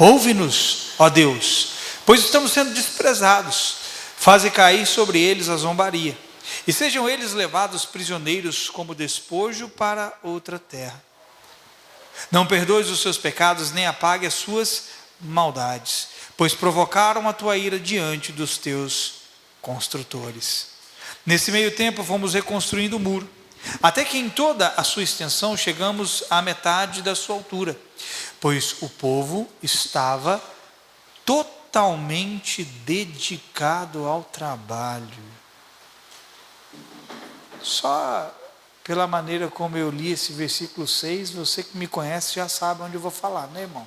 Ouve-nos, ó Deus, pois estamos sendo desprezados. Faze cair sobre eles a zombaria, e sejam eles levados prisioneiros como despojo para outra terra. Não perdoes os seus pecados, nem apague as suas maldades, pois provocaram a tua ira diante dos teus construtores. Nesse meio tempo fomos reconstruindo o muro, até que em toda a sua extensão chegamos à metade da sua altura, pois o povo estava totalmente dedicado ao trabalho. Só pela maneira como eu li esse versículo 6, você que me conhece já sabe onde eu vou falar, né, irmão?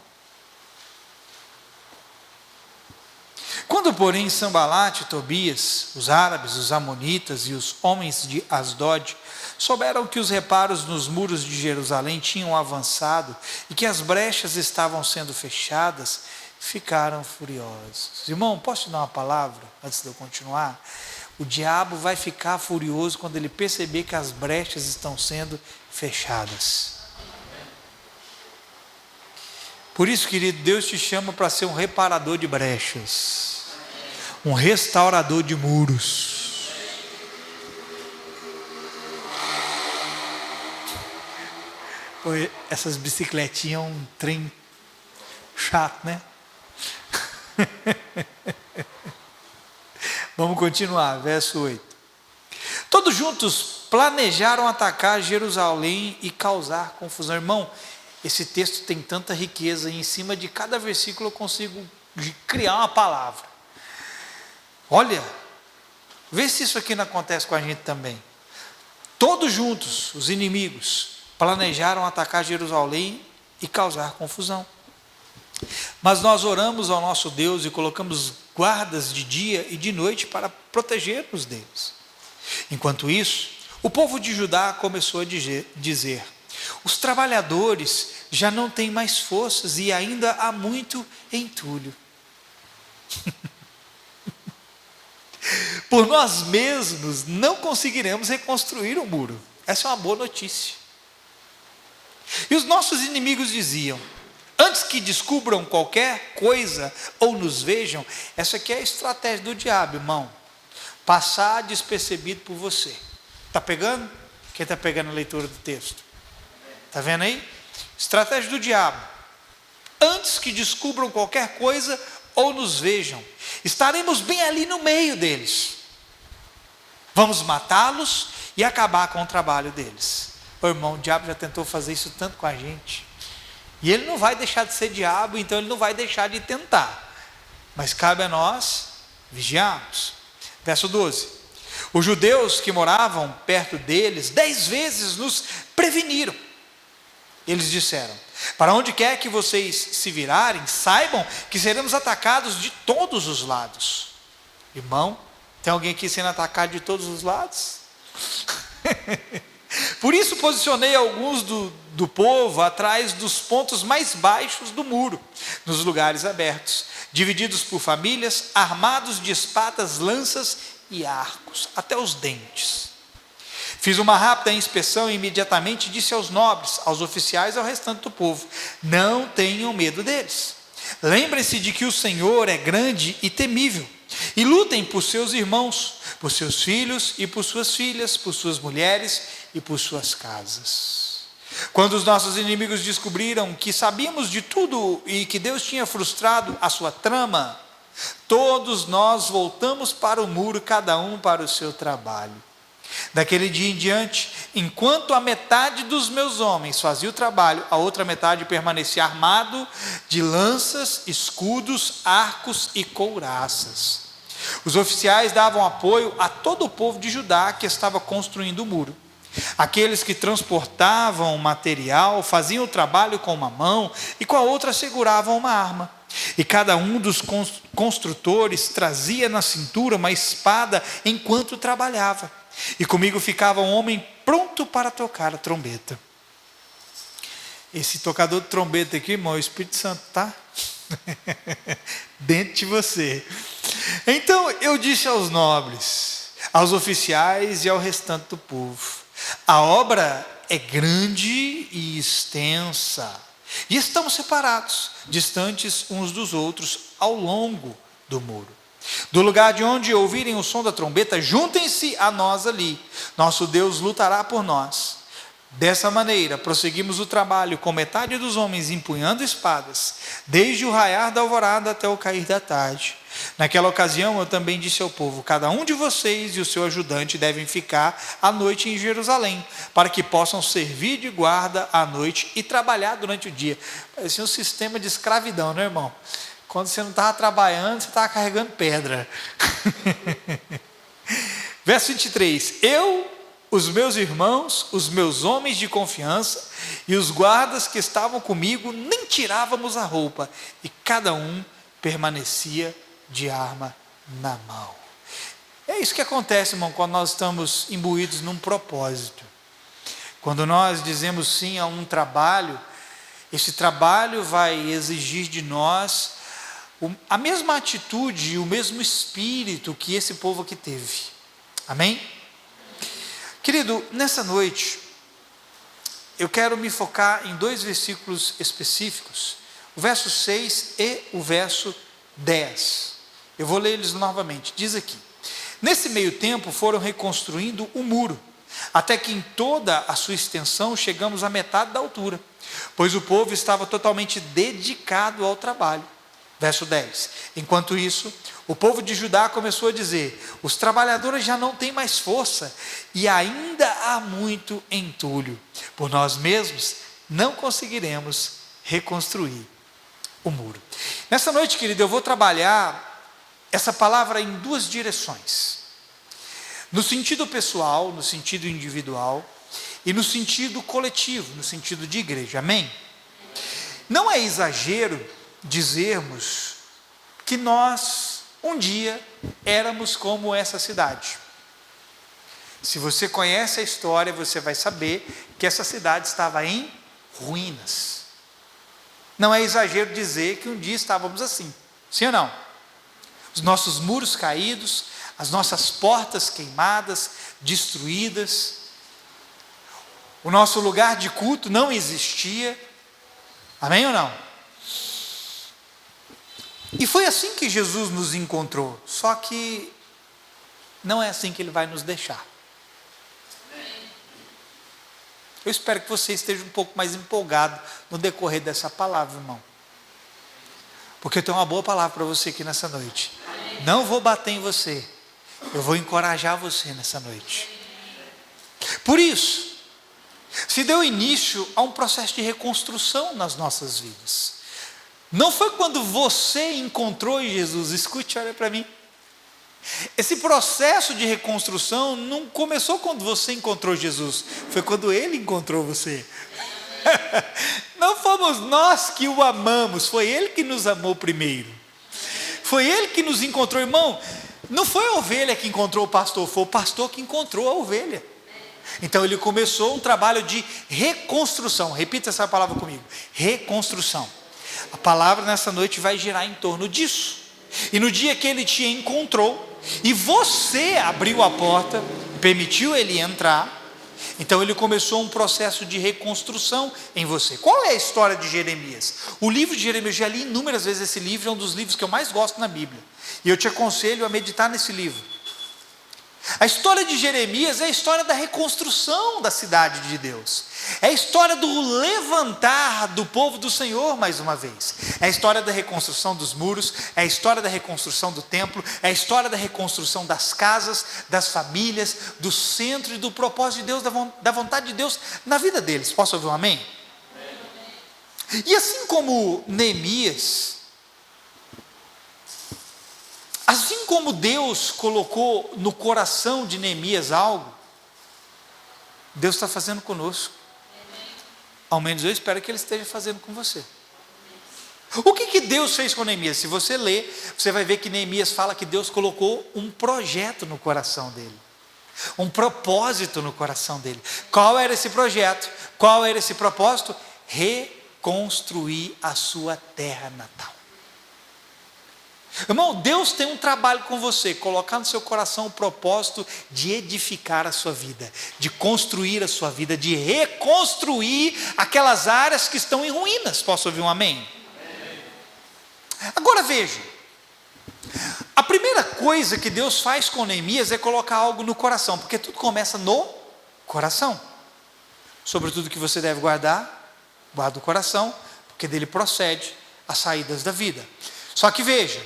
Quando, porém, Sambalate e Tobias, os árabes, os amonitas e os homens de Asdod, souberam que os reparos nos muros de Jerusalém tinham avançado e que as brechas estavam sendo fechadas, ficaram furiosos. Irmão, posso te dar uma palavra antes de eu continuar? O diabo vai ficar furioso quando ele perceber que as brechas estão sendo fechadas. Por isso, querido, Deus te chama para ser um reparador de brechas, um restaurador de muros. Essas bicicletinhas é um trem chato, né? Vamos continuar, verso 8. Todos juntos planejaram atacar Jerusalém e causar confusão. Irmão, esse texto tem tanta riqueza, e em cima de cada versículo eu consigo criar uma palavra. Olha, vê se isso aqui não acontece com a gente também. Todos juntos, os inimigos, planejaram atacar Jerusalém e causar confusão. Mas nós oramos ao nosso Deus e colocamos guardas de dia e de noite para proteger-nos deles. Enquanto isso, o povo de Judá começou a dizer: os trabalhadores já não têm mais forças e ainda há muito entulho. Por nós mesmos não conseguiremos reconstruir o muro. Essa é uma boa notícia. E os nossos inimigos diziam: antes que descubram qualquer coisa ou nos vejam, essa aqui é a estratégia do diabo, irmão. Passar despercebido por você. Está pegando? Quem está pegando a leitura do texto? Está vendo aí? Estratégia do diabo. Antes que descubram qualquer coisa ou nos vejam, estaremos bem ali no meio deles. Vamos matá-los e acabar com o trabalho deles. Ô irmão, o diabo já tentou fazer isso tanto com a gente. E ele não vai deixar de ser diabo, então ele não vai deixar de tentar. Mas cabe a nós vigiarmos. Verso 12. Os judeus que moravam perto deles 10 vezes nos preveniram. Eles disseram: para onde quer que vocês se virarem, saibam que seremos atacados de todos os lados. Irmão, tem alguém aqui sendo atacado de todos os lados? Por isso posicionei alguns do povo atrás dos pontos mais baixos do muro, nos lugares abertos, divididos por famílias, armados de espadas, lanças e arcos, até os dentes. Fiz uma rápida inspeção e imediatamente disse aos nobres, aos oficiais e ao restante do povo: não tenham medo deles. Lembrem-se de que o Senhor é grande e temível, e lutem por seus irmãos, por seus filhos e por suas filhas, por suas mulheres e por suas casas. Quando os nossos inimigos descobriram que sabíamos de tudo e que Deus tinha frustrado a sua trama, todos nós voltamos para o muro, cada um para o seu trabalho. Daquele dia em diante, enquanto a metade dos meus homens fazia o trabalho, a outra metade permanecia armado de lanças, escudos, arcos e couraças. Os oficiais davam apoio a todo o povo de Judá que estava construindo o muro. Aqueles que transportavam material faziam o trabalho com uma mão e com a outra seguravam uma arma. E cada um dos construtores trazia na cintura uma espada enquanto trabalhava. E comigo ficava um homem pronto para tocar a trombeta. Esse tocador de trombeta aqui, irmão, é o Espírito Santo, tá? Dentro de você. Então eu disse aos nobres, aos oficiais e ao restante do povo: a obra é grande e extensa, E estamos separados, distantes uns dos outros ao longo do muro. Do lugar de onde ouvirem o som da trombeta, juntem-se a nós ali. Nosso Deus lutará por nós. Dessa maneira, prosseguimos o trabalho, com metade dos homens empunhando espadas, desde o raiar da alvorada até o cair da tarde. Naquela ocasião, eu também disse ao povo: cada um de vocês e o seu ajudante devem ficar à noite em Jerusalém, para que possam servir de guarda à noite e trabalhar durante o dia. Parecia um sistema de escravidão, né, irmão? Quando você não estava trabalhando, você estava carregando pedra. Verso 23: eu, os meus irmãos, os meus homens de confiança e os guardas que estavam comigo, nem tirávamos a roupa, e cada um permanecia de arma na mão. É isso que acontece, irmão, quando nós estamos imbuídos num propósito. Quando nós dizemos sim a um trabalho, esse trabalho vai exigir de nós a mesma atitude e o mesmo espírito que esse povo aqui teve. Amém? Querido, nessa noite, eu quero me focar em 2 versículos específicos, o verso 6 e o verso 10. Eu vou ler eles novamente. Diz aqui: nesse meio tempo foram reconstruindo o muro, até que em toda a sua extensão chegamos à metade da altura, pois o povo estava totalmente dedicado ao trabalho. Verso 10: enquanto isso, o povo de Judá começou a dizer: os trabalhadores já não têm mais força, e ainda há muito entulho. Por nós mesmos não conseguiremos reconstruir o muro. Nessa noite, querido, eu vou trabalhar essa palavra em 2 direções: no sentido pessoal, no sentido individual, e no sentido coletivo, no sentido de igreja. Amém? Não é exagero dizermos que nós um dia éramos como essa cidade. Se você conhece a história, você vai saber que essa cidade estava em ruínas. Não é exagero dizer que um dia estávamos assim, sim ou não? Os nossos muros caídos, as nossas portas queimadas, destruídas, o nosso lugar de culto não existia. Amém ou não? E foi assim que Jesus nos encontrou, só que não é assim que Ele vai nos deixar. Eu espero que você esteja um pouco mais empolgado no decorrer dessa palavra, irmão, porque eu tenho uma boa palavra para você aqui nessa noite. Não vou bater em você, eu vou encorajar você nessa noite. Por isso, se deu início a um processo de reconstrução nas nossas vidas. Não foi quando você encontrou Jesus, escute, olha para mim. Esse processo de reconstrução não começou quando você encontrou Jesus, foi quando Ele encontrou você. Não fomos nós que o amamos, foi Ele que nos amou primeiro. Foi Ele que nos encontrou, irmão. Não foi a ovelha que encontrou o pastor, foi o pastor que encontrou a ovelha. Então Ele começou um trabalho de reconstrução. Repita essa palavra comigo: reconstrução. A palavra nessa noite vai girar em torno disso. E no dia que Ele te encontrou, e você abriu a porta, permitiu Ele entrar, então Ele começou um processo de reconstrução em você. Qual é a história de Jeremias? O livro de Jeremias, eu já li inúmeras vezes esse livro, é um dos livros que eu mais gosto na Bíblia, e eu te aconselho a meditar nesse livro. A história de Jeremias é a história da reconstrução da cidade de Deus. É a história do levantar do povo do Senhor mais uma vez. É a história da reconstrução dos muros, é a história da reconstrução do templo, é a história da reconstrução das casas, das famílias, do centro e do propósito de Deus, da vontade de Deus na vida deles. Posso ouvir um amém? E assim como Neemias, assim como Deus colocou no coração de Neemias algo, Deus está fazendo conosco. Ao menos eu espero que Ele esteja fazendo com você. O que Deus fez com Neemias? Se você ler, você vai ver que Neemias fala que Deus colocou um projeto no coração dele, um propósito no coração dele. Qual era esse projeto? Qual era esse propósito? Reconstruir a sua terra natal. Irmão, Deus tem um trabalho com você, colocar no seu coração o propósito de edificar a sua vida, de construir a sua vida, de reconstruir aquelas áreas que estão em ruínas. Posso ouvir um amém? Amém. Agora veja, a primeira coisa que Deus faz com Neemias é colocar algo no coração, porque tudo começa no coração. Sobre tudo que você deve guardar, guarda o coração, porque dele procede as saídas da vida. Só que veja,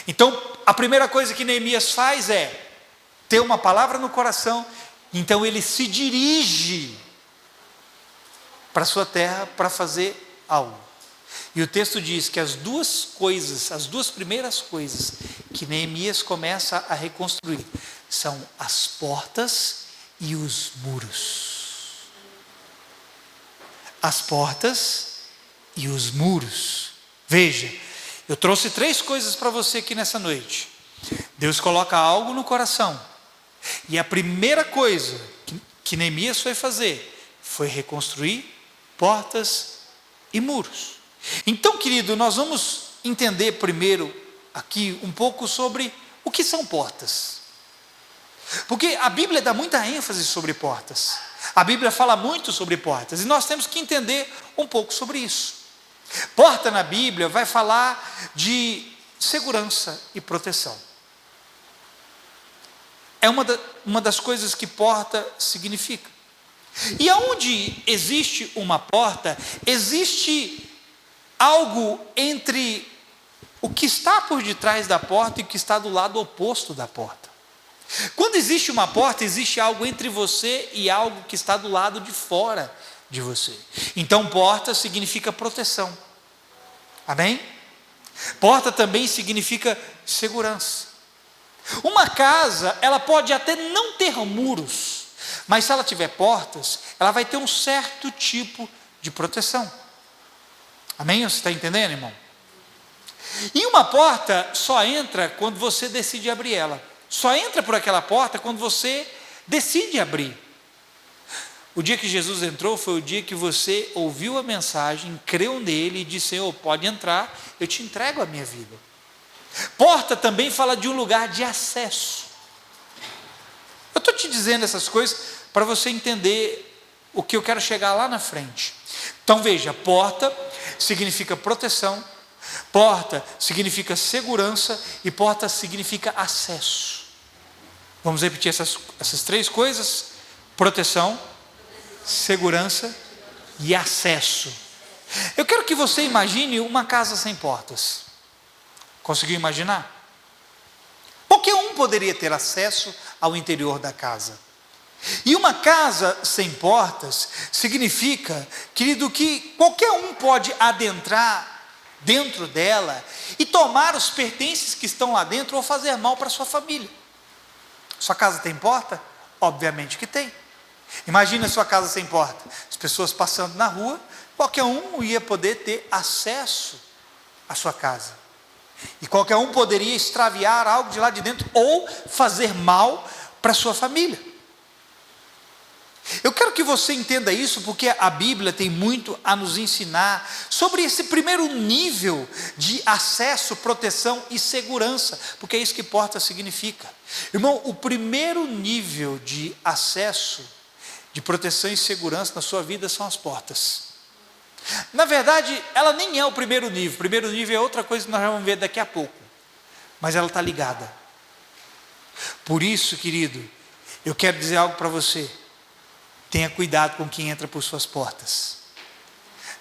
então a primeira coisa que Neemias faz é ter uma palavra no coração, então ele se dirige para a sua terra para fazer algo. E o texto diz que as duas primeiras coisas que Neemias começa a reconstruir são as portas e os muros. As portas e os muros. Veja, eu trouxe 3 coisas para você aqui nessa noite. Deus coloca algo no coração, e a primeira coisa que Neemias foi fazer foi reconstruir portas e muros. Então, querido, nós vamos entender primeiro aqui um pouco sobre o que são portas, porque a Bíblia dá muita ênfase sobre portas, a Bíblia fala muito sobre portas, e nós temos que entender um pouco sobre isso. Porta na Bíblia vai falar de segurança e proteção. É uma das coisas que porta significa. E aonde existe uma porta, existe algo entre o que está por detrás da porta e o que está do lado oposto da porta. Quando existe uma porta, existe algo entre você e algo que está do lado de fora de você. Então, porta significa proteção. Amém? Porta também significa segurança. Uma casa, ela pode até não ter muros, mas se ela tiver portas, ela vai ter um certo tipo de proteção. Amém? Você está entendendo, irmão? E uma porta só entra quando você decide abrir ela. Só entra por aquela porta quando você decide abrir. O dia que Jesus entrou foi o dia que você ouviu a mensagem, creu nele e disse: Senhor, pode entrar, eu te entrego a minha vida. Porta também fala de um lugar de acesso. Eu estou te dizendo essas coisas para você entender o que eu quero chegar lá na frente. Então veja, porta significa proteção, porta significa segurança e porta significa acesso. Vamos repetir essas 3 coisas: proteção, segurança e acesso. Eu quero que você imagine uma casa sem portas. Conseguiu imaginar? Qualquer um poderia ter acesso ao interior da casa. E uma casa sem portas significa, querido, que qualquer um pode adentrar dentro dela e tomar os pertences que estão lá dentro ou fazer mal para sua família. Sua casa tem porta? Obviamente que tem. Imagina a sua casa sem porta. As pessoas passando na rua, qualquer um ia poder ter acesso à sua casa. E qualquer um poderia extraviar algo de lá de dentro ou fazer mal para a sua família. Eu quero que você entenda isso, porque a Bíblia tem muito a nos ensinar sobre esse primeiro nível de acesso, proteção e segurança, porque é isso que porta significa. Irmão, o primeiro nível de acesso, de proteção e segurança na sua vida são as portas. Na verdade, ela nem é o primeiro nível. O primeiro nível é outra coisa que nós vamos ver daqui a pouco, mas ela está ligada. Por isso, querido, eu quero dizer algo para você: tenha cuidado com quem entra por suas portas,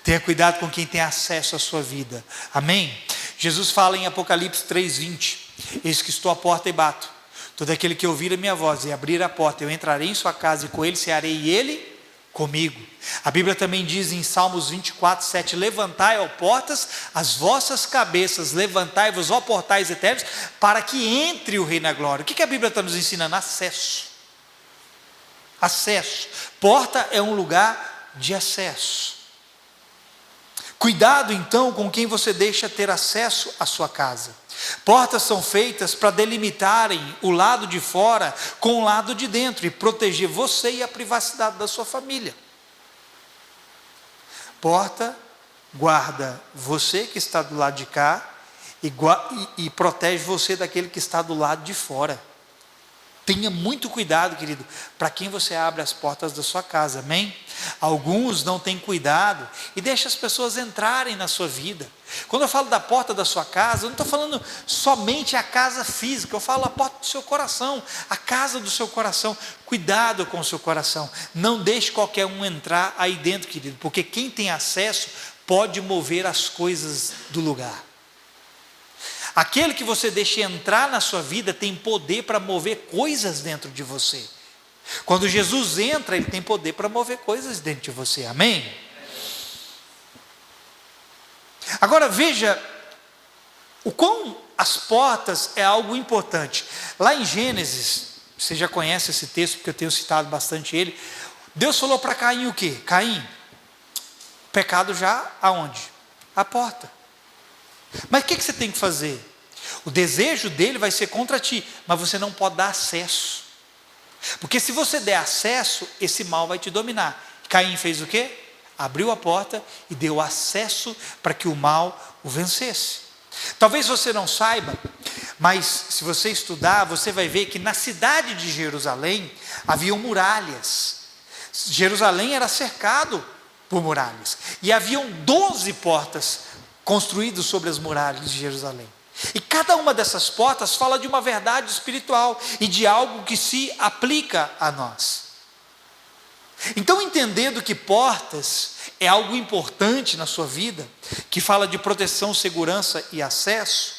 tenha cuidado com quem tem acesso à sua vida. Amém? Jesus fala em Apocalipse 3:20: eis que estou à porta e bato. Todo aquele que ouvir a minha voz e abrir a porta, eu entrarei em sua casa e com ele cearei e ele comigo. A Bíblia também diz em Salmos 24:7: levantai, ó portas, as vossas cabeças, levantai-vos, ó portais eternos, para que entre o Rei na glória. O que a Bíblia está nos ensinando? Acesso. Acesso. Porta é um lugar de acesso. Cuidado então com quem você deixa ter acesso à sua casa. Portas são feitas para delimitarem o lado de fora com o lado de dentro e proteger você e a privacidade da sua família. Porta guarda você que está do lado de cá e protege você daquele que está do lado de fora. Tenha muito cuidado, querido, para quem você abre as portas da sua casa, amém? Alguns não têm cuidado e deixam as pessoas entrarem na sua vida. Quando eu falo da porta da sua casa, eu não estou falando somente a casa física, eu falo a porta do seu coração, a casa do seu coração. Cuidado com o seu coração, não deixe qualquer um entrar aí dentro, querido, porque quem tem acesso pode mover as coisas do lugar. Aquele que você deixa entrar na sua vida tem poder para mover coisas dentro de você. Quando Jesus entra, ele tem poder para mover coisas dentro de você, amém? Agora veja o quão as portas é algo importante. Lá em Gênesis, você já conhece esse texto porque eu tenho citado bastante ele. Deus falou para Caim o quê? Caim, pecado já aonde? A porta. Mas o que você tem que fazer? O desejo dele vai ser contra ti, mas você não pode dar acesso. Porque se você der acesso, esse mal vai te dominar. Caim fez o quê? Abriu a porta e deu acesso para que o mal o vencesse. Talvez você não saiba, mas se você estudar, você vai ver que na cidade de Jerusalém haviam muralhas. Jerusalém era cercado por muralhas. E haviam 12 portas construídos sobre as muralhas de Jerusalém. E cada uma dessas portas fala de uma verdade espiritual e de algo que se aplica a nós. Então, entendendo que portas é algo importante na sua vida, que fala de proteção, segurança e acesso,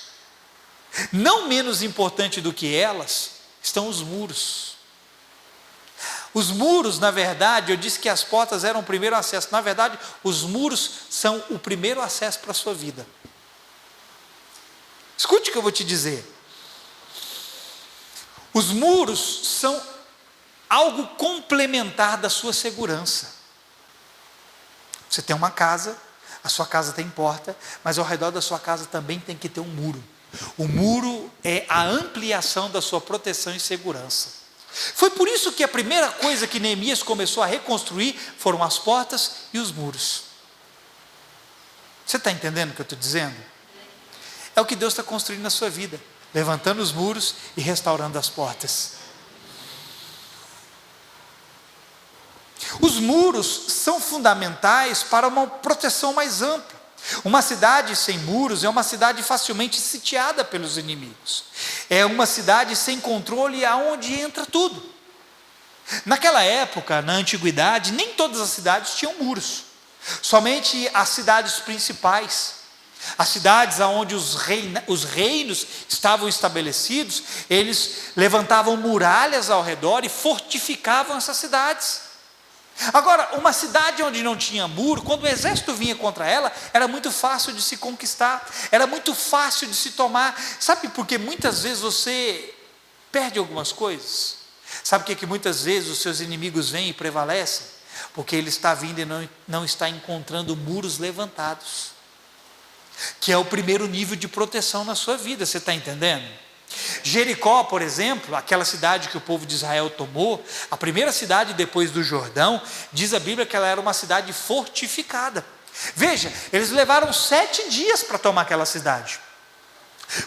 não menos importante do que elas estão os muros. Os muros, na verdade, eu disse que as portas eram o primeiro acesso. Na verdade, os muros são o primeiro acesso para a sua vida. Escute o que eu vou te dizer. Os muros são algo complementar da sua segurança. Você tem uma casa, a sua casa tem porta, mas ao redor da sua casa também tem que ter um muro. O muro é a ampliação da sua proteção e segurança. Foi por isso que a primeira coisa que Neemias começou a reconstruir foram as portas e os muros. Você está entendendo o que eu estou dizendo? É o que Deus está construindo na sua vida, levantando os muros e restaurando as portas. Os muros são fundamentais para uma proteção mais ampla. Uma cidade sem muros é uma cidade facilmente sitiada pelos inimigos. É uma cidade sem controle aonde entra tudo. Naquela época, na antiguidade, nem todas as cidades tinham muros. Somente as cidades principais. As cidades onde os reinos estavam estabelecidos, eles levantavam muralhas ao redor e fortificavam essas cidades. Agora, uma cidade onde não tinha muro, quando o exército vinha contra ela, era muito fácil de se conquistar, era muito fácil de se tomar. Sabe por que muitas vezes você perde algumas coisas? Sabe por que muitas vezes os seus inimigos vêm e prevalecem? Porque ele está vindo e não está encontrando muros levantados, que é o primeiro nível de proteção na sua vida, você está entendendo? Jericó, por exemplo, aquela cidade que o povo de Israel tomou, a primeira cidade depois do Jordão, diz a Bíblia que ela era uma cidade fortificada. Veja, eles levaram 7 dias para tomar aquela cidade.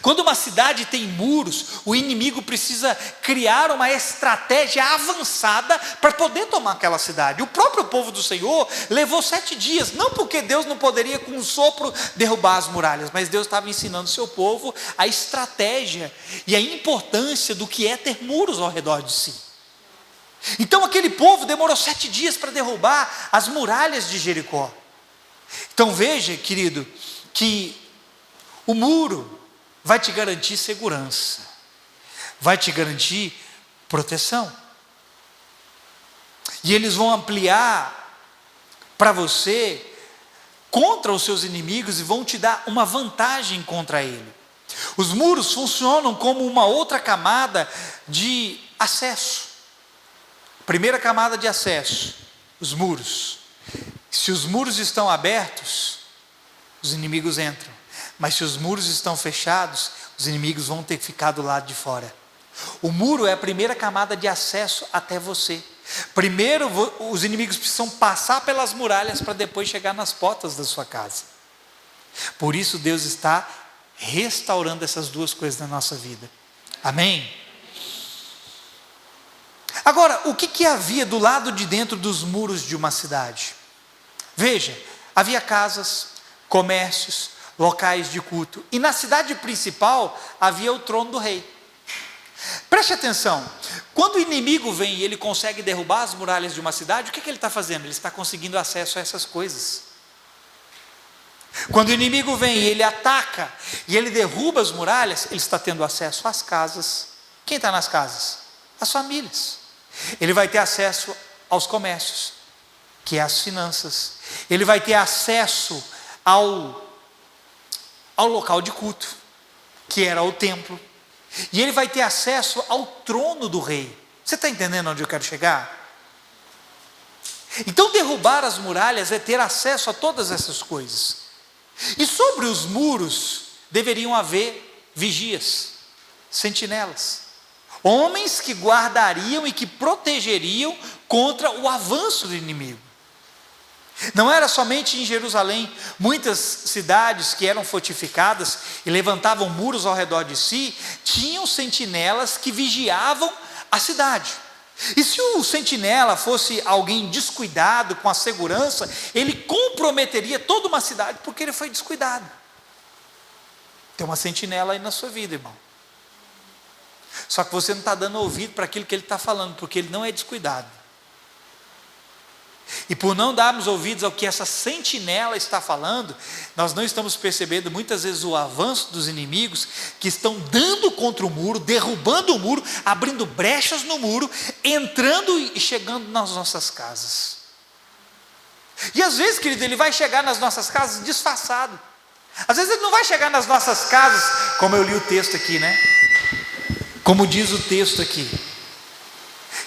Quando uma cidade tem muros, o inimigo precisa criar uma estratégia avançada para poder tomar aquela cidade. O próprio povo do Senhor levou 7 dias, não porque Deus não poderia com um sopro derrubar as muralhas, mas Deus estava ensinando o seu povo a estratégia e a importância do que é ter muros ao redor de si. Então aquele povo demorou 7 dias para derrubar as muralhas de Jericó. Então veja, querido, que o muro vai te garantir segurança, vai te garantir proteção. E eles vão ampliar para você contra os seus inimigos e vão te dar uma vantagem contra ele. Os muros funcionam como uma outra camada de acesso. Primeira camada de acesso, os muros. Se os muros estão abertos, os inimigos entram. Mas se os muros estão fechados, os inimigos vão ter que ficar do lado de fora. O muro é a primeira camada de acesso até você. Primeiro, os inimigos precisam passar pelas muralhas para depois chegar nas portas da sua casa. Por isso Deus está restaurando essas duas coisas na nossa vida. Amém? Agora, o que havia do lado de dentro dos muros de uma cidade? Veja, havia casas, comércios, locais de culto, e na cidade principal havia o trono do rei. Preste atenção, quando o inimigo vem e ele consegue derrubar as muralhas de uma cidade, o que ele está fazendo? Ele está conseguindo acesso a essas coisas. Quando o inimigo vem e ele ataca, e ele derruba as muralhas, ele está tendo acesso às casas. Quem está nas casas? As famílias. Ele vai ter acesso aos comércios, que é as finanças. Ele vai ter acesso ao local de culto, que era o templo. E ele vai ter acesso ao trono do rei. Você está entendendo onde eu quero chegar? Então derrubar as muralhas é ter acesso a todas essas coisas. E sobre os muros deveriam haver vigias, sentinelas, homens que guardariam e que protegeriam contra o avanço do inimigo. Não era somente em Jerusalém, muitas cidades que eram fortificadas e levantavam muros ao redor de si, tinham sentinelas que vigiavam a cidade. E se o sentinela fosse alguém descuidado com a segurança, ele comprometeria toda uma cidade, porque ele foi descuidado. Tem uma sentinela aí na sua vida, irmão. Só que você não está dando ouvido para aquilo que ele está falando, porque ele não é descuidado. E por não darmos ouvidos ao que essa sentinela está falando, nós não estamos percebendo muitas vezes o avanço dos inimigos que estão dando contra o muro, derrubando o muro, abrindo brechas no muro, entrando e chegando nas nossas casas. E às vezes, querido, ele vai chegar nas nossas casas disfarçado. Às vezes ele não vai chegar nas nossas casas, como eu li o texto aqui, né? Como diz o texto aqui,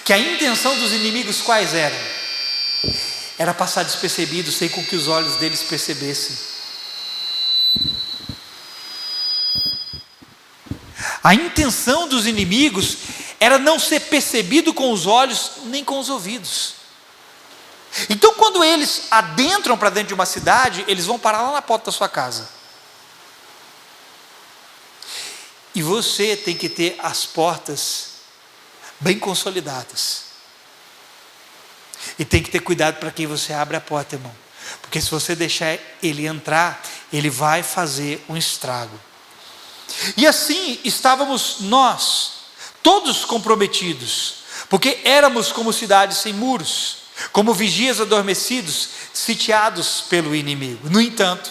que a intenção dos inimigos quais eram? Era passar despercebido, sem com que os olhos deles percebessem. A intenção dos inimigos era não ser percebido com os olhos, nem com os ouvidos. Então quando eles adentram para dentro de uma cidade, eles vão parar lá na porta da sua casa. E você tem que ter as portas bem consolidadas. E tem que ter cuidado para quem você abre a porta, irmão. Porque se você deixar ele entrar, ele vai fazer um estrago. E assim estávamos nós, todos comprometidos, porque éramos como cidades sem muros, como vigias adormecidos, sitiados pelo inimigo. No entanto,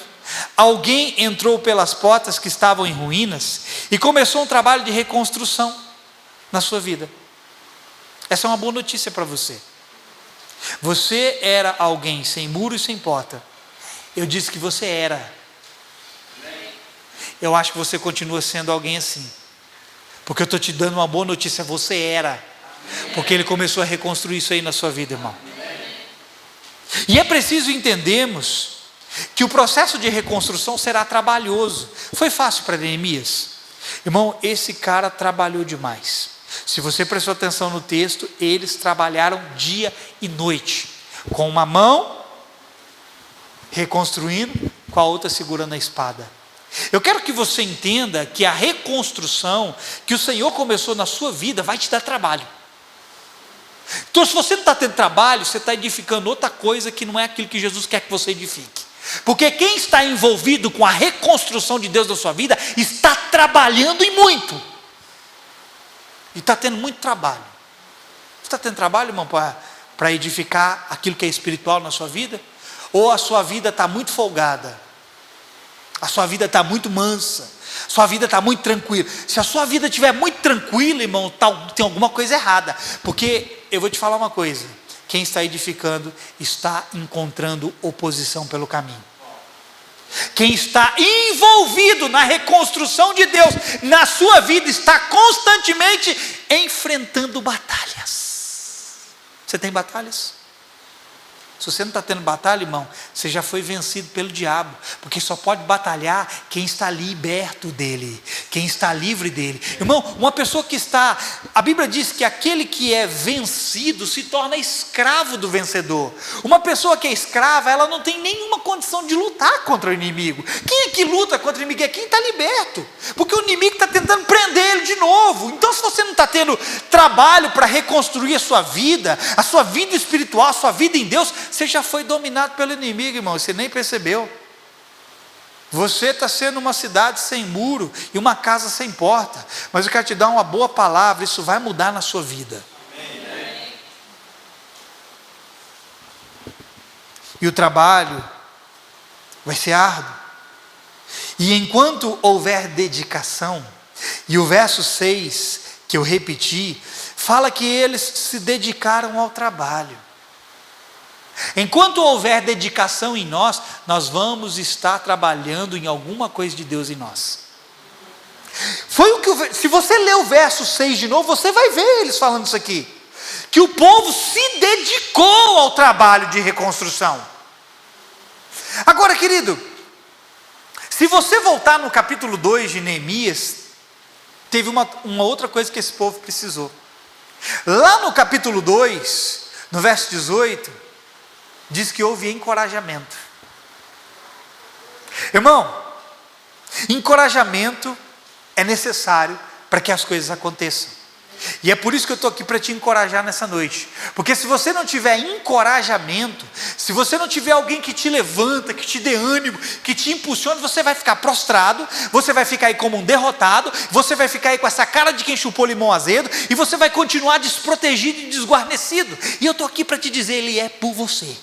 alguém entrou pelas portas que estavam em ruínas e começou um trabalho de reconstrução na sua vida. Essa é uma boa notícia para você. Você era alguém sem muro e sem porta. Eu disse que você era. Eu acho que você continua sendo alguém assim, porque eu estou te dando uma boa notícia. Você era, porque ele começou a reconstruir isso aí na sua vida, irmão. E é preciso entendermos que o processo de reconstrução será trabalhoso. Foi fácil para Neemias? Irmão, esse cara trabalhou demais. Se você prestou atenção no texto, eles trabalharam dia e noite, com uma mão reconstruindo, com a outra segurando a espada. Eu quero que você entenda que a reconstrução que o Senhor começou na sua vida vai te dar trabalho. Então, se você não está tendo trabalho, você está edificando outra coisa que não é aquilo que Jesus quer que você edifique. Porque quem está envolvido com a reconstrução de Deus na sua vida está trabalhando e muito. E está tendo muito trabalho. Você está tendo trabalho, irmão, para edificar aquilo que é espiritual na sua vida? Ou a sua vida está muito folgada? A sua vida está muito mansa? A sua vida está muito tranquila? Se a sua vida estiver muito tranquila, irmão, tem alguma coisa errada. Porque eu vou te falar uma coisa: quem está edificando está encontrando oposição pelo caminho. Quem está envolvido na reconstrução de Deus na sua vida está constantemente enfrentando batalhas. Você tem batalhas? Se você não está tendo batalha, irmão, você já foi vencido pelo diabo, porque só pode batalhar quem está liberto dele, quem está livre dele. Irmão, uma pessoa que está, a Bíblia diz que aquele que é vencido se torna escravo do vencedor. Uma pessoa que é escrava, ela não tem nenhuma condição de lutar contra o inimigo. Quem é que luta contra o inimigo? É quem está liberto, porque o inimigo está tentando prender ele de novo. Então, se você não está tendo trabalho para reconstruir a sua vida espiritual, a sua vida em Deus, você já foi dominado pelo inimigo, irmão, você nem percebeu. Você está sendo uma cidade sem muro e uma casa sem porta, mas eu quero te dar uma boa palavra, isso vai mudar na sua vida. Amém. E o trabalho vai ser árduo, e enquanto houver dedicação, e o verso 6, que eu repeti, fala que eles se dedicaram ao trabalho. Enquanto houver dedicação em nós, nós vamos estar trabalhando em alguma coisa de Deus em nós. Foi o que se você ler o verso 6 de novo, você vai ver eles falando isso aqui, que o povo se dedicou ao trabalho de reconstrução. Agora, querido, se você voltar no capítulo 2 de Neemias, teve uma outra coisa que esse povo precisou. Lá no capítulo 2, no verso 18, diz que houve encorajamento. Irmão, encorajamento é necessário para que as coisas aconteçam. E é por isso que eu estou aqui para te encorajar nessa noite. Porque se você não tiver encorajamento, se você não tiver alguém que te levanta, que te dê ânimo, que te impulsione, você vai ficar prostrado, você vai ficar aí como um derrotado, você vai ficar aí com essa cara de quem chupou limão azedo, e você vai continuar desprotegido e desguarnecido. E eu estou aqui para te dizer, Ele é por você.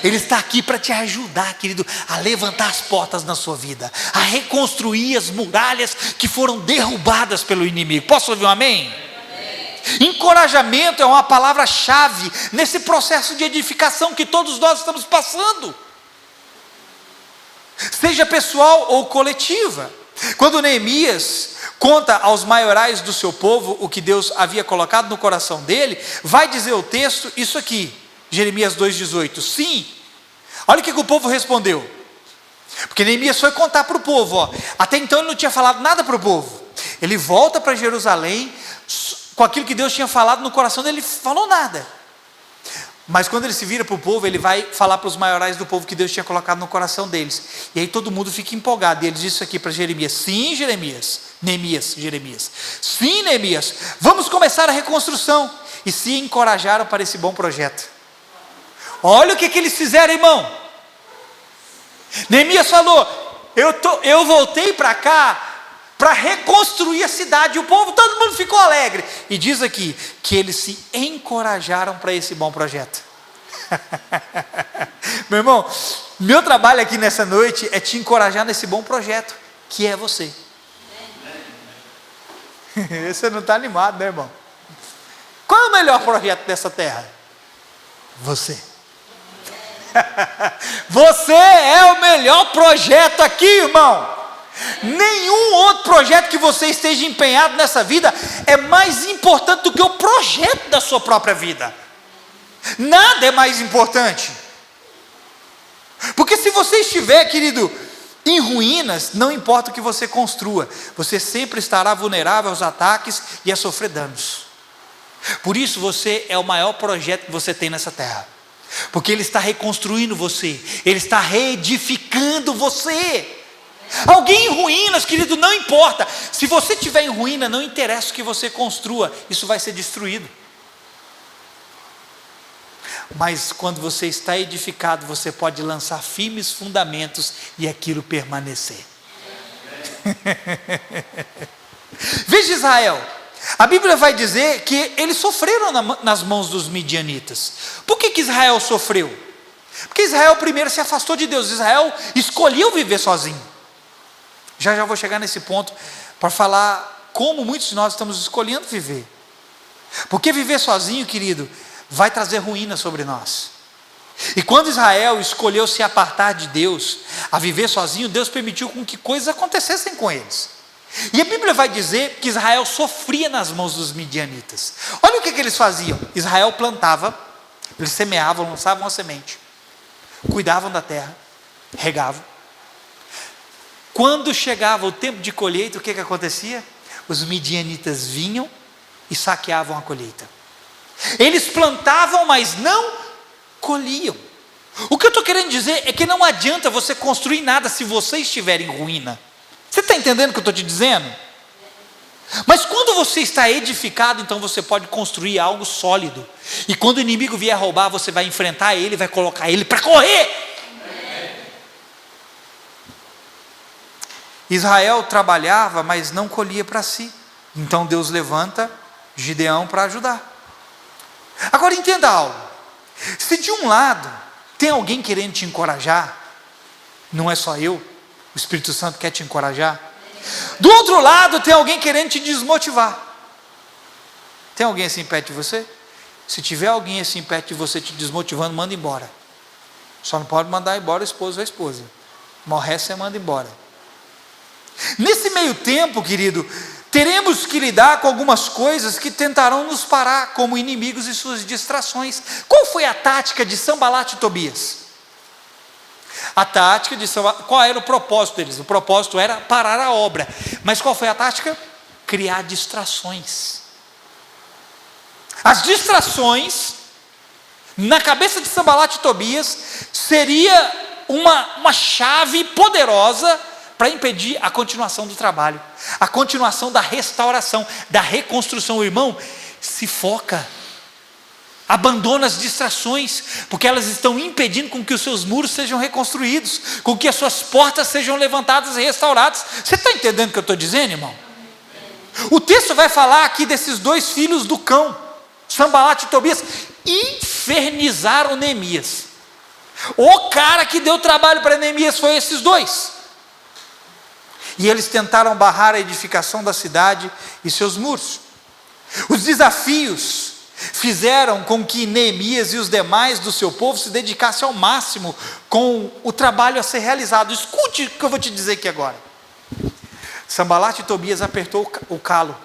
Ele está aqui para te ajudar, querido, a levantar as portas na sua vida, a reconstruir as muralhas que foram derrubadas pelo inimigo. Posso ouvir um amém? Amém. Encorajamento é uma palavra-chave nesse processo de edificação que todos nós estamos passando, seja pessoal ou coletiva. Quando Neemias conta aos maiorais do seu povo o que Deus havia colocado no coração dele, vai dizer o texto isso aqui, Jeremias 2,18, sim. Olha o que o povo respondeu, porque Neemias foi contar para o povo, até então ele não tinha falado nada para o povo, ele volta para Jerusalém, com aquilo que Deus tinha falado no coração dele, ele falou nada, mas quando ele se vira para o povo, ele vai falar para os maiorais do povo que Deus tinha colocado no coração deles, e aí todo mundo fica empolgado, e ele diz isso aqui para Jeremias, sim Jeremias, sim Neemias, vamos começar a reconstrução, e se encorajaram para esse bom projeto. Olha o que eles fizeram, irmão. Neemias falou, eu voltei para cá para reconstruir a cidade, e o povo, todo mundo ficou alegre, e diz aqui, que eles se encorajaram para esse bom projeto. Meu irmão, meu trabalho aqui nessa noite é te encorajar nesse bom projeto, que é você. Você não está animado, né, irmão? Qual é o melhor projeto dessa terra? Você. Você é o melhor projeto aqui, irmão. Nenhum outro projeto que você esteja empenhado nessa vida é mais importante do que o projeto da sua própria vida. Nada é mais importante. Porque se você estiver, querido, em ruínas, não importa o que você construa, você sempre estará vulnerável aos ataques e a sofrer danos. Por isso você é o maior projeto que você tem nessa terra, porque Ele está reconstruindo você, Ele está reedificando você. Alguém em ruínas, querido, não importa, se você estiver em ruína, não interessa o que você construa, isso vai ser destruído. Mas quando você está edificado, você pode lançar firmes fundamentos e aquilo permanecer. Veja Israel, a Bíblia vai dizer que eles sofreram nas mãos dos midianitas. Por que Israel sofreu? Porque Israel primeiro se afastou de Deus, Israel escolheu viver sozinho. Já vou chegar nesse ponto para falar como muitos de nós estamos escolhendo viver. Porque viver sozinho, querido, vai trazer ruína sobre nós. E quando Israel escolheu se apartar de Deus, a viver sozinho, Deus permitiu com que coisas acontecessem com eles. E a Bíblia vai dizer que Israel sofria nas mãos dos midianitas. Olha o que eles faziam. Israel plantava, Eles semeavam, lançavam a semente, cuidavam da terra, regavam. Quando chegava o tempo de colheita, o que acontecia? Os midianitas vinham e saqueavam a colheita. Eles plantavam, mas não colhiam. O que eu estou querendo dizer é que não adianta você construir nada se você estiver em ruína. Você está entendendo o que eu estou te dizendo? Mas quando você está edificado, então você pode construir algo sólido. E quando o inimigo vier roubar, você vai enfrentar ele, vai colocar ele para correr. Israel trabalhava, mas não colhia para si. Então Deus levanta Gideão para ajudar. Agora entenda algo. Se de um lado tem alguém querendo te encorajar, não é só eu, o Espírito Santo quer te encorajar. Do outro lado tem alguém querendo te desmotivar. Tem alguém assim perto de você? Se tiver alguém assim perto de você te desmotivando, manda embora. Só não pode mandar embora o esposo ou a esposa. Mas o resto você manda embora. Nesse meio tempo, querido, teremos que lidar com algumas coisas que tentarão nos parar, como inimigos e suas distrações. Qual foi a tática de Sanbalat e Tobias? A tática de Sanbalat, qual era o propósito deles? O propósito era parar a obra. Mas qual foi a tática? Criar distrações. As distrações, na cabeça de Sanbalat e Tobias, seria uma chave poderosa para impedir a continuação do trabalho, a continuação da restauração, da reconstrução. O irmão se foca, abandona as distrações, porque elas estão impedindo com que os seus muros sejam reconstruídos, com que as suas portas sejam levantadas e restauradas. Você está entendendo o que eu estou dizendo, irmão? O texto vai falar aqui desses dois filhos do cão, Sanbalat e Tobias, infernizaram Neemias. O cara que deu trabalho para Neemias foi esses dois. E eles tentaram barrar a edificação da cidade e seus muros. Os desafios fizeram com que Neemias e os demais do seu povo se dedicassem ao máximo com o trabalho a ser realizado. Escute o que eu vou te dizer aqui agora. Sanbalat e Tobias apertou o calo.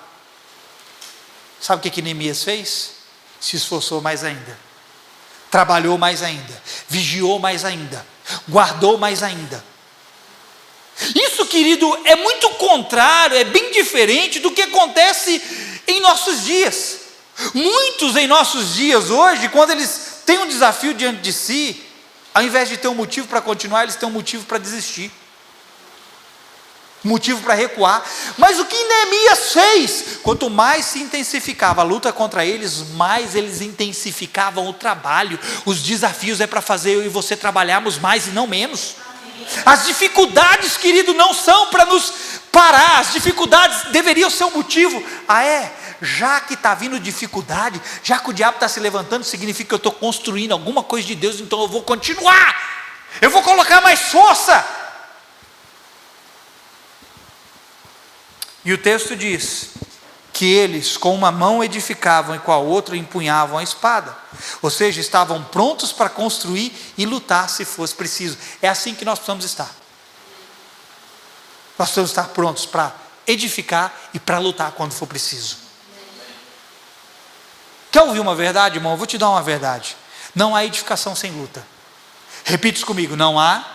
Sabe o que Neemias fez? Se esforçou mais ainda, trabalhou mais ainda, vigiou mais ainda, guardou mais ainda. Isso, querido, é muito contrário, é bem diferente do que acontece em nossos dias. Muitos em nossos dias hoje, quando eles têm um desafio diante de si, ao invés de ter um motivo para continuar, eles têm um motivo para desistir, motivo para recuar. Mas o que Neemias fez? Quanto mais se intensificava a luta contra eles, mais eles intensificavam o trabalho. Os desafios é para fazer eu e você trabalharmos mais e não menos. As dificuldades, querido, não são para nos parar. As dificuldades deveriam ser um motivo. Já que está vindo dificuldade, já que o diabo está se levantando, significa que eu estou construindo alguma coisa de Deus, então eu vou continuar, eu vou colocar mais força. E o texto diz que eles com uma mão edificavam e com a outra empunhavam a espada, ou seja, estavam prontos para construir e lutar se fosse preciso. É assim que nós precisamos estar. Nós precisamos estar prontos para edificar e para lutar quando for preciso. Quer ouvir uma verdade, irmão? Eu vou te dar uma verdade. Não há edificação sem luta. Repita isso comigo: não há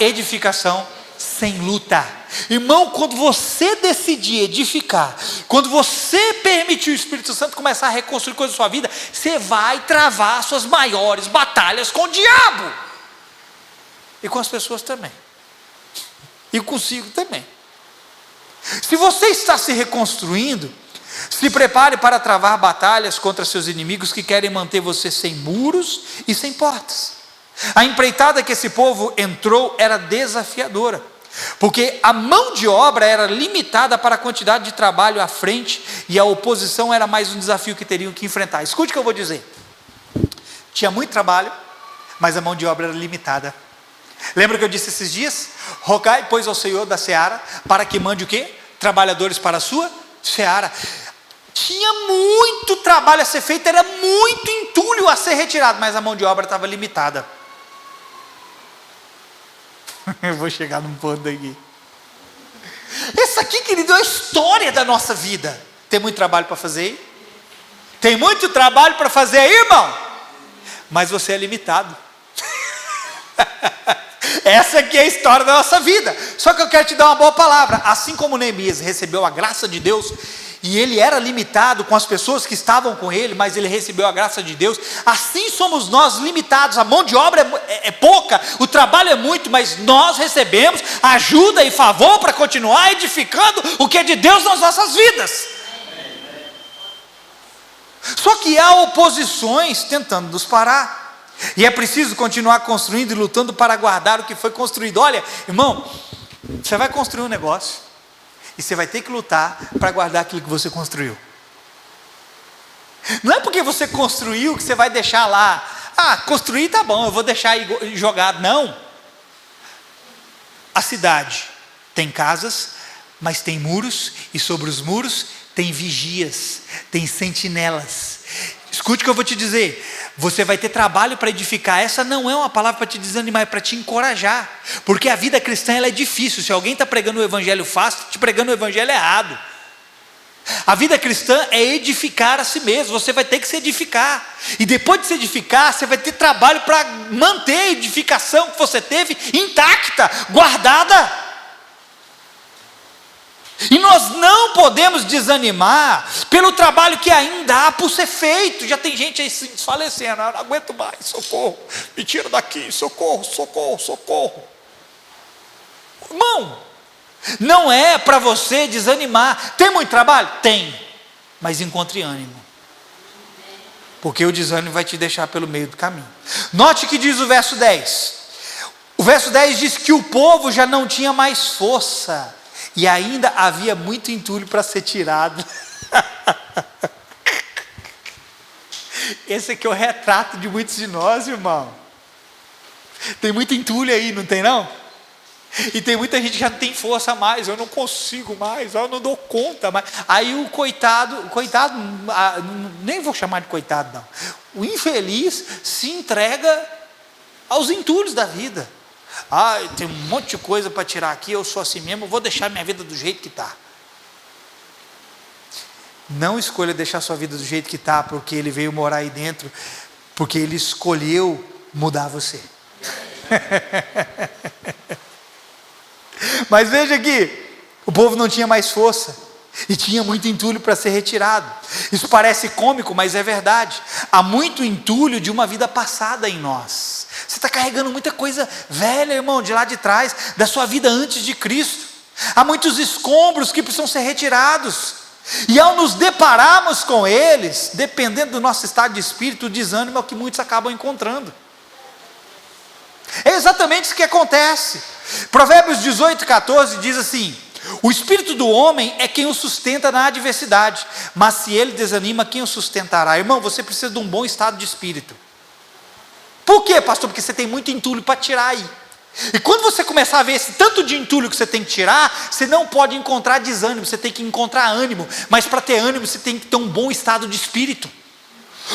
edificação sem luta. Irmão, quando você decidir edificar, quando você permitir o Espírito Santo começar a reconstruir coisas da sua vida, você vai travar suas maiores batalhas com o diabo. E com as pessoas também. E consigo também. Se você está se reconstruindo, se prepare para travar batalhas contra seus inimigos que querem manter você sem muros e sem portas. A empreitada que esse povo entrou era desafiadora, porque a mão de obra era limitada para a quantidade de trabalho à frente, e a oposição era mais um desafio que teriam que enfrentar. Escute o que eu vou dizer. Tinha muito trabalho, mas a mão de obra era limitada. Lembra que eu disse esses dias? Rogai, pois, ao Senhor da seara, para que mande o quê? Trabalhadores para a sua seara. Tinha muito trabalho a ser feito, era muito entulho a ser retirado, mas a mão de obra estava limitada. Eu vou chegar num ponto aqui. Essa aqui, querido, é a história da nossa vida. Tem muito trabalho para fazer? Tem muito trabalho para fazer aí, irmão? mas você é limitado. Essa aqui é a história da nossa vida. Só que eu quero te dar uma boa palavra. Assim como Neemias recebeu a graça de Deus, e ele era limitado com as pessoas que estavam com ele, mas ele recebeu a graça de Deus, assim somos nós limitados. A mão de obra é pouca, o trabalho é muito, mas nós recebemos ajuda e favor para continuar edificando o que é de Deus nas nossas vidas. Só que há oposições tentando nos parar, e é preciso continuar construindo e lutando para guardar o que foi construído. Olha, irmão, você vai construir um negócio, e você vai ter que lutar para guardar aquilo que você construiu. Não é porque você construiu que você vai deixar lá. Construir tá bom, eu vou deixar aí jogado. Não. A cidade tem casas, mas tem muros, e sobre os muros tem vigias, tem sentinelas. Escute o que eu vou te dizer. Você vai ter trabalho para edificar. Essa não é uma palavra para te desanimar, é para te encorajar. Porque a vida cristã ela é difícil. Se alguém está pregando o evangelho fácil, está te pregando o evangelho errado. A vida cristã é edificar a si mesmo. Você vai ter que se edificar. E depois de se edificar, você vai ter trabalho para manter a edificação que você teve intacta, guardada. E nós não podemos desanimar pelo trabalho que ainda há por ser feito. Já tem gente aí se desfalecendo, não aguento mais, socorro, me tira daqui, socorro, socorro, socorro. Irmão, não é para você desanimar. Tem muito trabalho? Tem, mas encontre ânimo, porque o desânimo vai te deixar pelo meio do caminho. Note que diz o verso 10. O verso 10 diz que o povo já não tinha mais força, e ainda havia muito entulho para ser tirado. Esse aqui é o retrato de muitos de nós, irmão. Tem muito entulho aí, não tem não? E tem muita gente que já não tem força mais. Eu não consigo mais, eu não dou conta mais. Aí o coitado, nem vou chamar de coitado não, o infeliz se entrega aos entulhos da vida. Tem um monte de coisa para tirar aqui, eu sou assim mesmo, eu vou deixar minha vida do jeito que está. Não escolha deixar sua vida do jeito que está, porque ele veio morar aí dentro, porque ele escolheu mudar você. Mas veja aqui, o povo não tinha mais força, e tinha muito entulho para ser retirado. Isso parece cômico, mas é verdade. Há muito entulho de uma vida passada em nós. Você está carregando muita coisa velha, irmão, de lá de trás, da sua vida antes de Cristo. Há muitos escombros que precisam ser retirados. E ao nos depararmos com eles, dependendo do nosso estado de espírito, o desânimo é o que muitos acabam encontrando. É exatamente isso que acontece. Provérbios 18:14 diz assim: o espírito do homem é quem o sustenta na adversidade, mas se ele desanima, quem o sustentará? Irmão, você precisa de um bom estado de espírito. Por quê, pastor? Porque você tem muito entulho para tirar aí. E quando você começar a ver esse tanto de entulho que você tem que tirar, você não pode encontrar desânimo, você tem que encontrar ânimo. Mas para ter ânimo, você tem que ter um bom estado de espírito.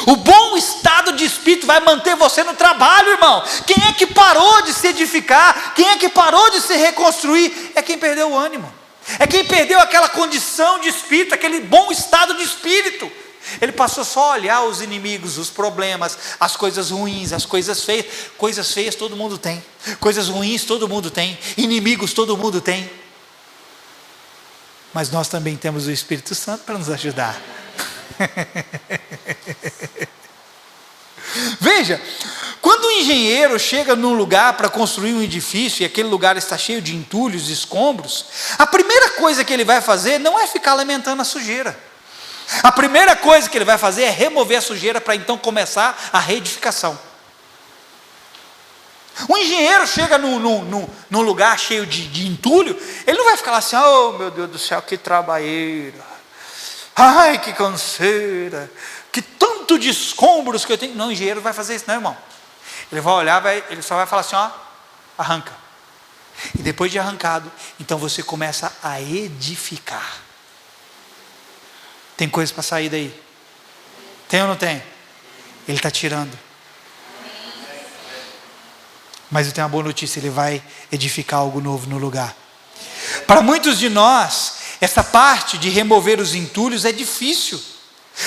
O bom estado de espírito vai manter você no trabalho, irmão. Quem é que parou de se edificar? Quem é que parou de se reconstruir? É quem perdeu o ânimo. É quem perdeu aquela condição de espírito, aquele bom estado de espírito. Ele passou só a olhar os inimigos, os problemas, as coisas ruins, as coisas feias. Coisas feias todo mundo tem, coisas ruins todo mundo tem, inimigos todo mundo tem. Mas nós também temos o Espírito Santo para nos ajudar. Veja, quando um engenheiro chega num lugar para construir um edifício, e aquele lugar está cheio de entulhos, escombros, a primeira coisa que ele vai fazer não é ficar lamentando a sujeira. A primeira coisa que ele vai fazer é remover a sujeira para então começar a reedificação. O engenheiro chega num lugar cheio de entulho, ele não vai ficar lá assim: oh meu Deus do céu, que trabalheira, ai que canseira, que tanto de escombros que eu tenho. Não, o engenheiro vai fazer isso não, irmão. Ele vai olhar, ele só vai falar assim: ó, arranca. E depois de arrancado, então você começa a edificar. Tem coisa para sair daí? Tem ou não tem? Ele está tirando. Mas eu tenho uma boa notícia: ele vai edificar algo novo no lugar. Para muitos de nós, essa parte de remover os entulhos é difícil.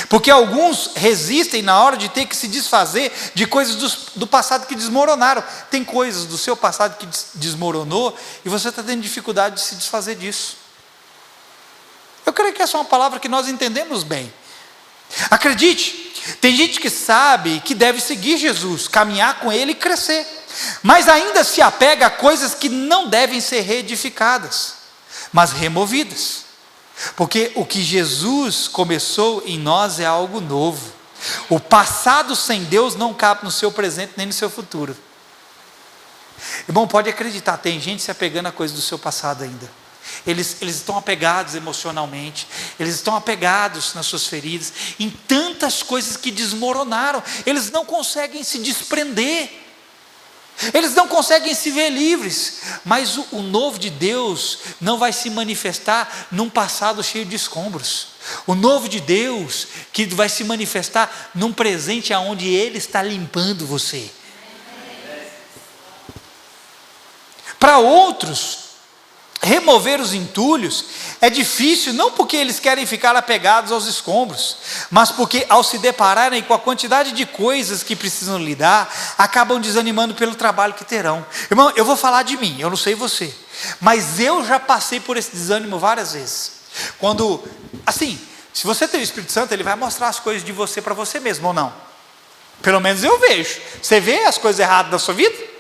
Porque alguns resistem na hora de ter que se desfazer de coisas do passado que desmoronaram. Tem coisas do seu passado que desmoronou e você está tendo dificuldade de se desfazer disso. Eu creio que essa é uma palavra que nós entendemos bem. Acredite, tem gente que sabe que deve seguir Jesus, caminhar com Ele e crescer, mas ainda se apega a coisas que não devem ser reedificadas, mas removidas. Porque o que Jesus começou em nós é algo novo. O passado sem Deus não cabe no seu presente nem no seu futuro. Irmão, pode acreditar, tem gente se apegando a coisas do seu passado ainda. Eles estão apegados emocionalmente, eles estão apegados nas suas feridas, em tantas coisas que desmoronaram, eles não conseguem se desprender, eles não conseguem se ver livres, mas o novo de Deus não vai se manifestar num passado cheio de escombros. O novo de Deus que vai se manifestar num presente onde Ele está limpando você. Para outros, remover os entulhos é difícil, não porque eles querem ficar apegados aos escombros, mas porque ao se depararem com a quantidade de coisas que precisam lidar, acabam desanimando pelo trabalho que terão. Irmão, eu vou falar de mim, eu não sei você, mas eu já passei por esse desânimo várias vezes. Quando, assim, se você tem o Espírito Santo, ele vai mostrar as coisas de você para você mesmo, ou não? Pelo menos eu vejo. Você vê as coisas erradas da sua vida?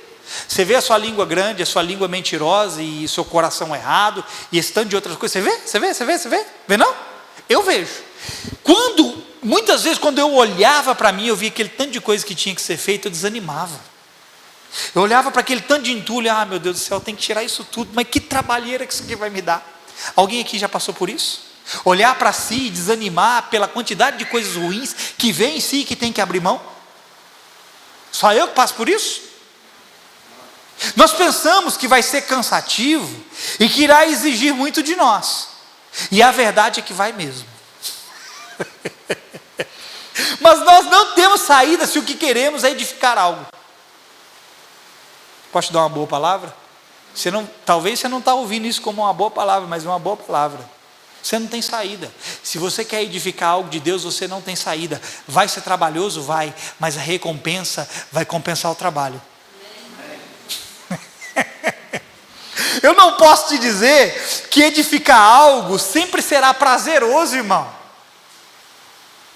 Você vê a sua língua grande, a sua língua mentirosa e seu coração errado e esse tanto de outras coisas? Você vê? Vê não? Eu vejo. Muitas vezes quando eu olhava para mim, eu via aquele tanto de coisa que tinha que ser feito, eu desanimava. Eu olhava para aquele tanto de entulho, meu Deus do céu, tem que tirar isso tudo, mas que trabalheira que isso aqui vai me dar. Alguém aqui já passou por isso? Olhar para si e desanimar pela quantidade de coisas ruins que vem em si e que tem que abrir mão? Só eu que passo por isso? Nós pensamos que vai ser cansativo e que irá exigir muito de nós, e a verdade é que vai mesmo. Mas nós não temos saída se o que queremos é edificar algo. Posso te dar uma boa palavra? Talvez você não está ouvindo isso como uma boa palavra, mas é uma boa palavra. Você não tem saída. Se você quer edificar algo de Deus, você não tem saída. Vai ser trabalhoso? Vai, mas a recompensa vai compensar o trabalho. Eu não posso te dizer que edificar algo sempre será prazeroso, irmão.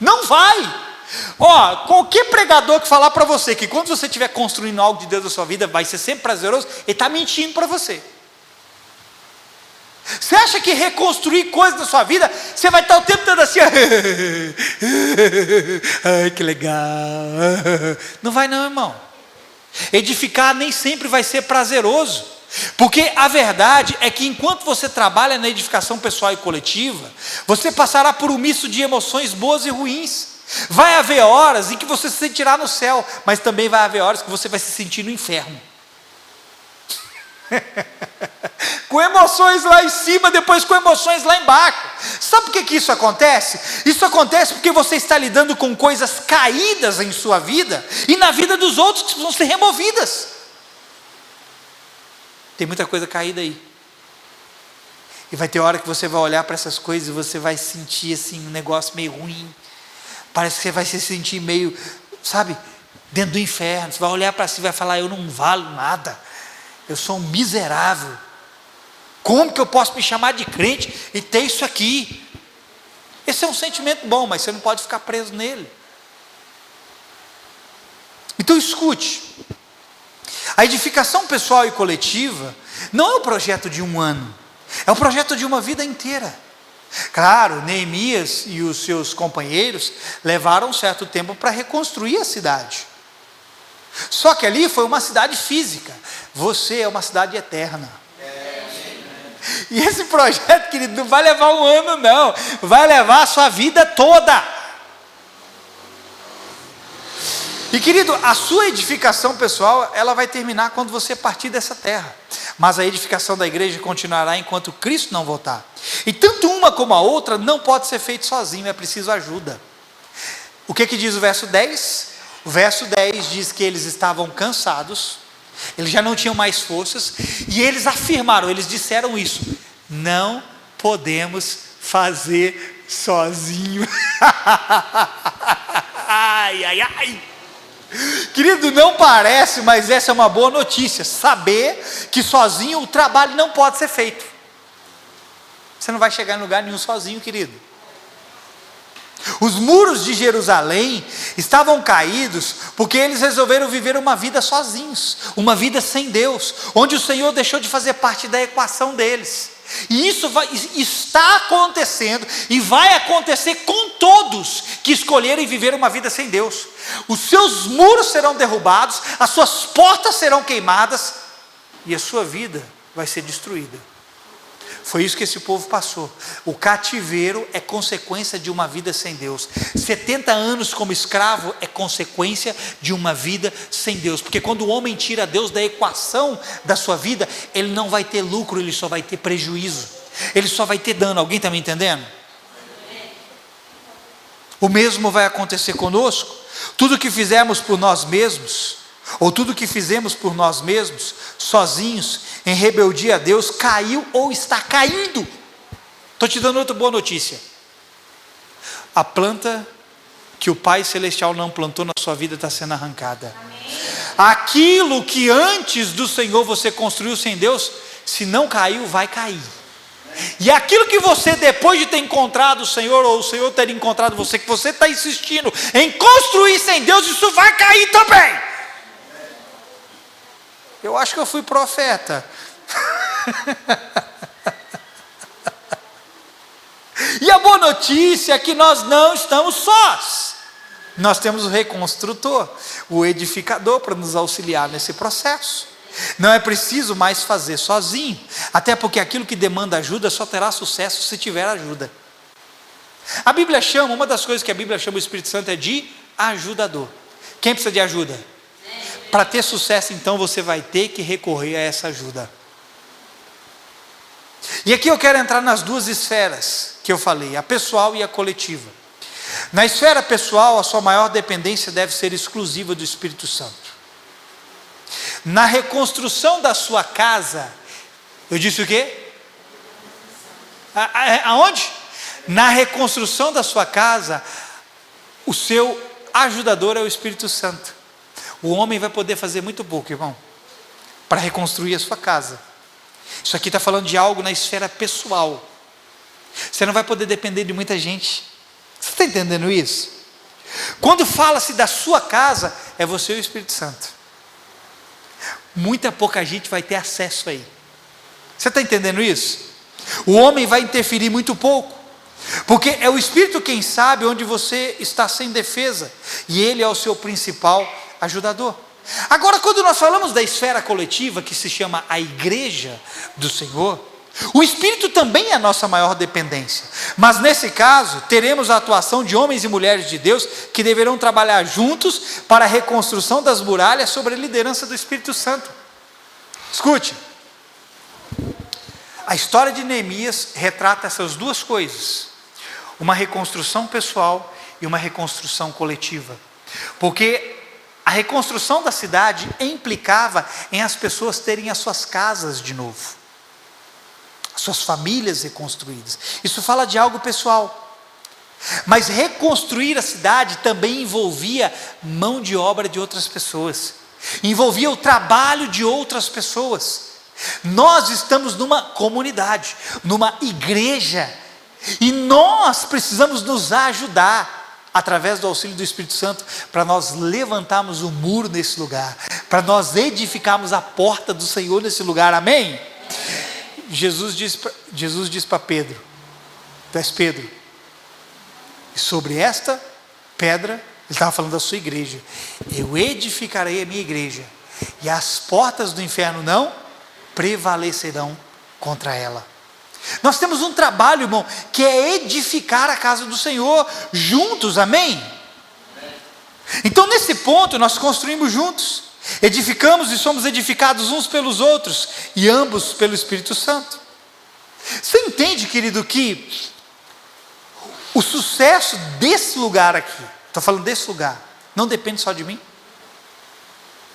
Não vai. Qualquer pregador que falar para você que quando você estiver construindo algo de Deus na sua vida vai ser sempre prazeroso, ele está mentindo para você. Você acha que reconstruir coisas da sua vida, você vai estar o tempo todo assim, ai que legal. Não vai não, irmão. Edificar nem sempre vai ser prazeroso. Porque a verdade é que enquanto você trabalha na edificação pessoal e coletiva, você passará por um misto de emoções boas e ruins. Vai haver horas em que você se sentirá no céu, mas também vai haver horas que você vai se sentir no inferno. Com emoções lá em cima, depois com emoções lá embaixo. Sabe por que isso acontece? Isso acontece porque você está lidando com coisas caídas em sua vida e na vida dos outros que precisam ser removidas. Tem muita coisa caída aí. E vai ter hora que você vai olhar para essas coisas e você vai sentir assim um negócio meio ruim. Parece que você vai se sentir meio, sabe, dentro do inferno. Você vai olhar para si e vai falar, eu não valho nada. Eu sou um miserável. Como que eu posso me chamar de crente e ter isso aqui? Esse é um sentimento bom, mas você não pode ficar preso nele. Então escute. A edificação pessoal e coletiva não é um projeto de um ano, é um projeto de uma vida inteira. Claro, Neemias e os seus companheiros levaram um certo tempo para reconstruir a cidade. Só que ali foi uma cidade física, você é uma cidade eterna. E esse projeto, querido, não vai levar um ano não, vai levar a sua vida toda. E querido, a sua edificação pessoal, ela vai terminar quando você partir dessa terra. Mas a edificação da igreja continuará enquanto Cristo não voltar. E tanto uma como a outra não pode ser feito sozinho, é preciso ajuda. O que diz o verso 10? O verso 10 diz que eles estavam cansados, eles já não tinham mais forças, e eles afirmaram, eles disseram isso: não podemos fazer sozinho. Ai, ai, ai. Querido, não parece, mas essa é uma boa notícia. Saber que sozinho o trabalho não pode ser feito. Você não vai chegar em lugar nenhum sozinho, querido. Os muros de Jerusalém estavam caídos porque eles resolveram viver uma vida sozinhos, uma vida sem Deus, onde o Senhor deixou de fazer parte da equação deles. E isso está acontecendo e vai acontecer com todos que escolherem viver uma vida sem Deus. Os seus muros serão derrubados, as suas portas serão queimadas e a sua vida vai ser destruída. Foi isso que esse povo passou. O cativeiro é consequência de uma vida sem Deus. 70 anos como escravo é consequência de uma vida sem Deus. Porque quando o homem tira Deus da equação da sua vida, ele não vai ter lucro, ele só vai ter prejuízo. Ele só vai ter dano. Alguém está me entendendo? O mesmo vai acontecer conosco. Tudo que fizermos por nós mesmos, ou tudo que fizemos por nós mesmos, sozinhos, em rebeldia a Deus, caiu ou está caindo. Estou te dando outra boa notícia. A planta que o Pai Celestial não plantou na sua vida está sendo arrancada. Amém. Aquilo que antes do Senhor você construiu sem Deus, se não caiu, vai cair. E aquilo que você, depois de ter encontrado o Senhor, ou o Senhor ter encontrado você, que você está insistindo em construir sem Deus, isso vai cair também. Eu acho que eu fui profeta. E a boa notícia é que nós não estamos sós. Nós temos o reconstrutor, o edificador, para nos auxiliar nesse processo. Não é preciso mais fazer sozinho, até porque aquilo que demanda ajuda só terá sucesso se tiver ajuda. A Bíblia chama, uma das coisas que a Bíblia chama o Espírito Santo é de ajudador. Quem precisa de ajuda? Para ter sucesso, então, você vai ter que recorrer a essa ajuda. E aqui eu quero entrar nas duas esferas que eu falei, a pessoal e a coletiva. Na esfera pessoal, a sua maior dependência deve ser exclusiva do Espírito Santo. Na reconstrução da sua casa, eu disse o quê? Aonde? Na reconstrução da sua casa, o seu ajudador é o Espírito Santo. O homem vai poder fazer muito pouco, irmão, para reconstruir a sua casa. Isso aqui está falando de algo na esfera pessoal. Você não vai poder depender de muita gente. Você está entendendo isso? Quando fala-se da sua casa, é você e o Espírito Santo. Muita pouca gente vai ter acesso aí. Você está entendendo isso? O homem vai interferir muito pouco, porque é o Espírito quem sabe onde você está sem defesa, e ele é o seu principal ajudador. Agora, quando nós falamos da esfera coletiva, que se chama a igreja do Senhor, o Espírito também é a nossa maior dependência, mas nesse caso, teremos a atuação de homens e mulheres de Deus, que deverão trabalhar juntos para a reconstrução das muralhas, sob a liderança do Espírito Santo. Escute, a história de Neemias retrata essas duas coisas, uma reconstrução pessoal e uma reconstrução coletiva, porque a reconstrução da cidade implicava em as pessoas terem as suas casas de novo, as suas famílias reconstruídas. Isso fala de algo pessoal. Mas reconstruir a cidade também envolvia mão de obra de outras pessoas, envolvia o trabalho de outras pessoas. Nós estamos numa comunidade, numa igreja, e nós precisamos nos ajudar através do auxílio do Espírito Santo, para nós levantarmos o muro nesse lugar, para nós edificarmos a porta do Senhor nesse lugar, amém? Jesus diz para Pedro: tu és Pedro, e sobre esta pedra, ele estava falando da sua igreja, eu edificarei a minha igreja, e as portas do inferno não prevalecerão contra ela. Nós temos um trabalho, irmão, que é edificar a casa do Senhor juntos, amém? Então, nesse ponto, nós construímos juntos, edificamos e somos edificados uns pelos outros, e ambos pelo Espírito Santo. Você entende, querido, que o sucesso desse lugar aqui, estou falando desse lugar, não depende só de mim?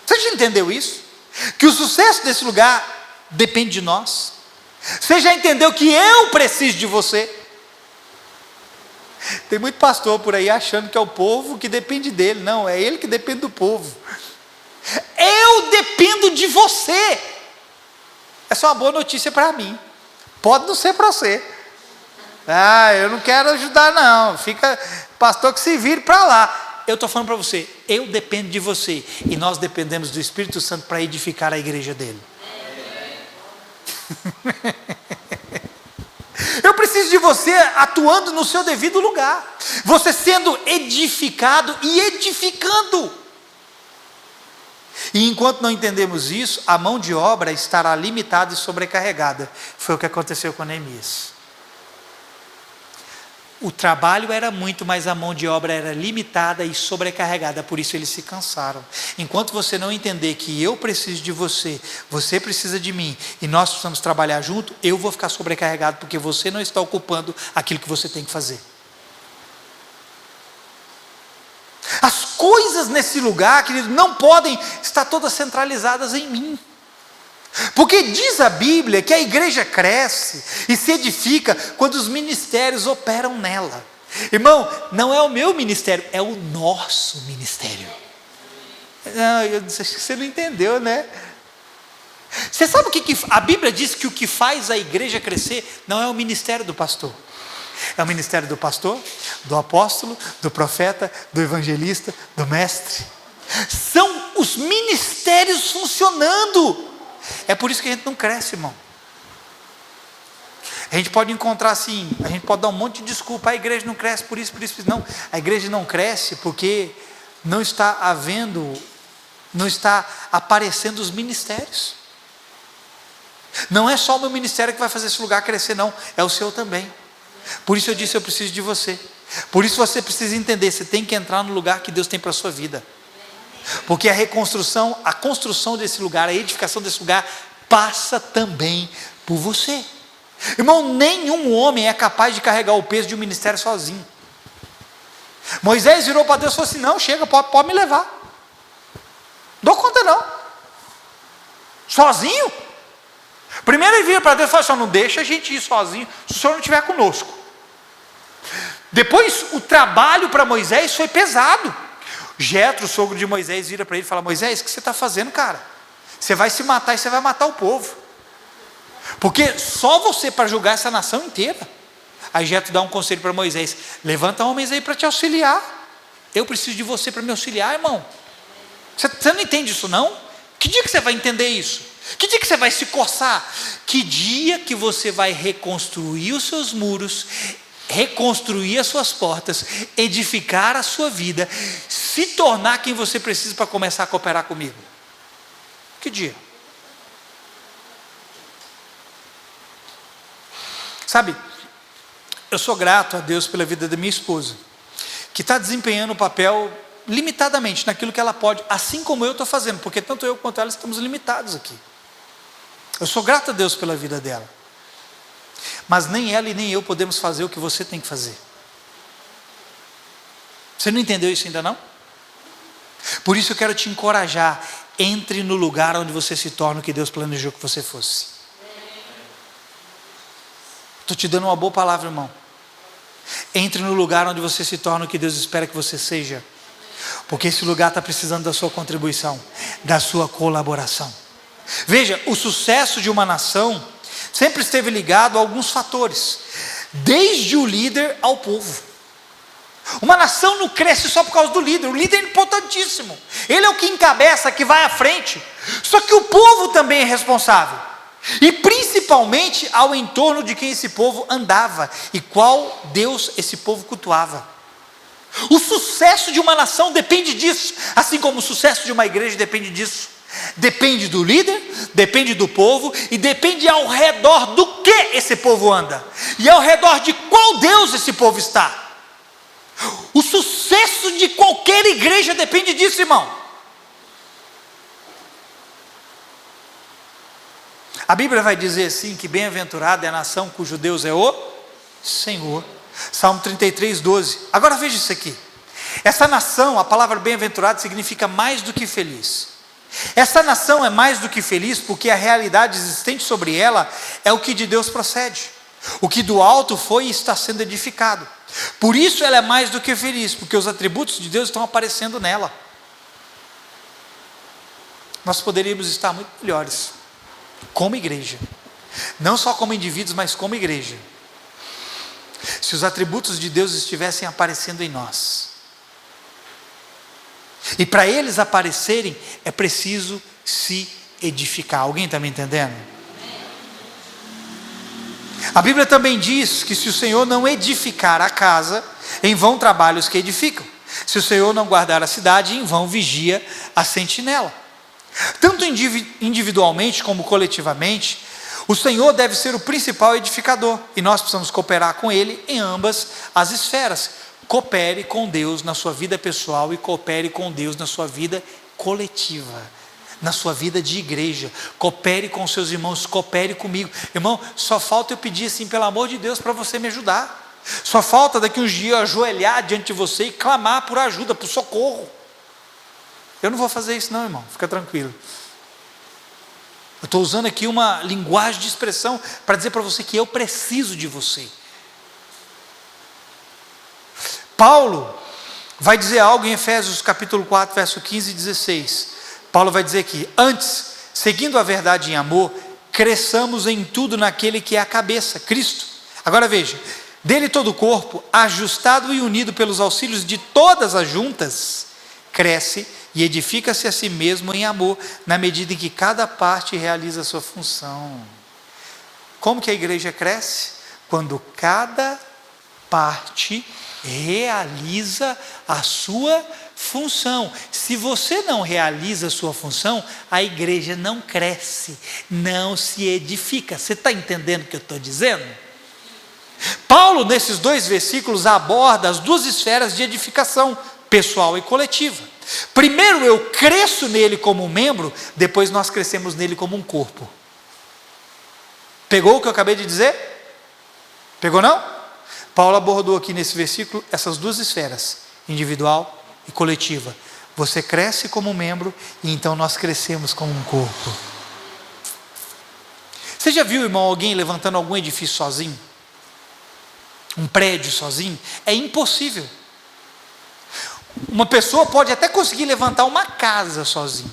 Você já entendeu isso? Que o sucesso desse lugar depende de nós? Você já entendeu que eu preciso de você? Tem muito pastor por aí achando que é o povo que depende dele. Não, é ele que depende do povo. Eu dependo de você. Essa é uma boa notícia para mim. Pode não ser para você. Eu não quero ajudar não. Fica, pastor que se vire para lá. Eu estou falando para você, eu dependo de você. E nós dependemos do Espírito Santo para edificar a igreja dele. Eu preciso de você atuando no seu devido lugar. Você sendo edificado e edificando. E enquanto não entendemos isso, a mão de obra estará limitada e sobrecarregada. Foi o que aconteceu com Neemias. O trabalho era muito, mas a mão de obra era limitada e sobrecarregada, por isso eles se cansaram. Enquanto você não entender que eu preciso de você, você precisa de mim, e nós precisamos trabalhar junto, eu vou ficar sobrecarregado, porque você não está ocupando aquilo que você tem que fazer. As coisas nesse lugar, querido, não podem estar todas centralizadas em mim. Porque diz a Bíblia que a igreja cresce e se edifica quando os ministérios operam nela. Irmão, não é o meu ministério, é o nosso ministério. Não, você não entendeu, né? Você sabe o que a Bíblia diz que o que faz a igreja crescer não é o ministério do pastor. É o ministério do pastor, do apóstolo, do profeta, do evangelista, do mestre. São os ministérios funcionando. É por isso que a gente não cresce, irmão. A gente pode encontrar assim, a gente pode dar um monte de desculpa, a igreja não cresce por isso. Não, a igreja não cresce porque não está aparecendo os ministérios. Não é só o meu ministério que vai fazer esse lugar crescer, não, é o seu também. Por isso eu disse, eu preciso de você. Por isso você precisa entender, você tem que entrar no lugar que Deus tem para a sua vida. Porque a reconstrução, a construção desse lugar, a edificação desse lugar, passa também por você. Irmão, nenhum homem é capaz de carregar o peso de um ministério sozinho. Moisés virou para Deus e falou assim, não, chega, pode me levar. Dou conta não. Sozinho? Primeiro ele vira para Deus e fala assim, não deixa a gente ir sozinho, se o Senhor não estiver conosco. Depois o trabalho para Moisés foi pesado. Jetro, o sogro de Moisés, vira para ele e fala, Moisés, o que você está fazendo, cara? Você vai se matar e você vai matar o povo. Porque só você para julgar essa nação inteira. Aí Jetro dá um conselho para Moisés, levanta homens aí para te auxiliar. Eu preciso de você para me auxiliar, irmão. Você não entende isso não? Que dia que você vai entender isso? Que dia que você vai se coçar? Que dia que você vai reconstruir os seus muros, reconstruir as suas portas, edificar a sua vida, se tornar quem você precisa para começar a cooperar comigo? Que dia? Sabe, eu sou grato a Deus pela vida da minha esposa, que está desempenhando o papel limitadamente naquilo que ela pode, assim como eu estou fazendo, porque tanto eu quanto ela estamos limitados aqui. Eu sou grato a Deus pela vida dela. Mas nem ela e nem eu podemos fazer o que você tem que fazer. Você não entendeu isso ainda não? Por isso eu quero te encorajar. Entre no lugar onde você se torna o que Deus planejou que você fosse. Estou te dando uma boa palavra, irmão. Entre no lugar onde você se torna o que Deus espera que você seja. Porque esse lugar está precisando da sua contribuição, da sua colaboração. Veja, o sucesso de uma nação sempre esteve ligado a alguns fatores, desde o líder ao povo. Uma nação não cresce só por causa do líder, o líder é importantíssimo, ele é o que encabeça, que vai à frente, só que o povo também é responsável, e principalmente ao entorno de quem esse povo andava, e qual Deus esse povo cultuava. O sucesso de uma nação depende disso, assim como o sucesso de uma igreja depende disso. Depende do líder, depende do povo e depende ao redor do que esse povo anda e ao redor de qual Deus esse povo está. O sucesso de qualquer igreja depende disso, irmão. A Bíblia vai dizer assim que bem-aventurada é a nação cujo Deus é o Senhor. Salmo 33, 12. Agora veja isso aqui. Essa nação, a palavra bem-aventurado significa mais do que feliz. Essa nação é mais do que feliz porque a realidade existente sobre ela é o que de Deus procede. O que do alto foi e está sendo edificado. Por isso ela é mais do que feliz, porque os atributos de Deus estão aparecendo nela. Nós poderíamos estar muito melhores como igreja, não só como indivíduos, mas como igreja, se os atributos de Deus estivessem aparecendo em nós. E para eles aparecerem, é preciso se edificar. Alguém está me entendendo? A Bíblia também diz que se o Senhor não edificar a casa, em vão trabalham os que edificam. Se o Senhor não guardar a cidade, em vão vigia a sentinela. Tanto individualmente como coletivamente, o Senhor deve ser o principal edificador, e nós precisamos cooperar com Ele em ambas as esferas. Coopere com Deus na sua vida pessoal e coopere com Deus na sua vida coletiva, na sua vida de igreja. Coopere com seus irmãos, coopere comigo. Irmão, só falta eu pedir assim, pelo amor de Deus, para você me ajudar. Só falta daqui uns dias eu ajoelhar diante de você e clamar por ajuda, por socorro. Eu não vou fazer isso não, irmão, fica tranquilo. Eu estou usando aqui uma linguagem de expressão para dizer para você que eu preciso de você. Paulo vai dizer algo em Efésios capítulo 4, verso 15 e 16. Paulo vai dizer que antes, seguindo a verdade em amor, cresçamos em tudo naquele que é a cabeça, Cristo. Agora veja, dele todo o corpo, ajustado e unido pelos auxílios de todas as juntas, cresce e edifica-se a si mesmo em amor, na medida em que cada parte realiza a sua função. Como que a igreja cresce? Quando cada parte realiza a sua função. Se você não realiza a sua função, a igreja não cresce, não se edifica. Você está entendendo o que eu estou dizendo? Paulo, nesses 2 versículos, aborda as 2 esferas de edificação, pessoal e coletiva. Primeiro eu cresço nele como um membro, depois nós crescemos nele como um corpo. Pegou o que eu acabei de dizer? Pegou não? Paulo abordou aqui nesse versículo essas 2 esferas, individual e coletiva. Você cresce como um membro e então nós crescemos como um corpo. Você já viu, irmão, alguém levantando algum edifício sozinho? Um prédio sozinho? É impossível. Uma pessoa pode até conseguir levantar uma casa sozinho,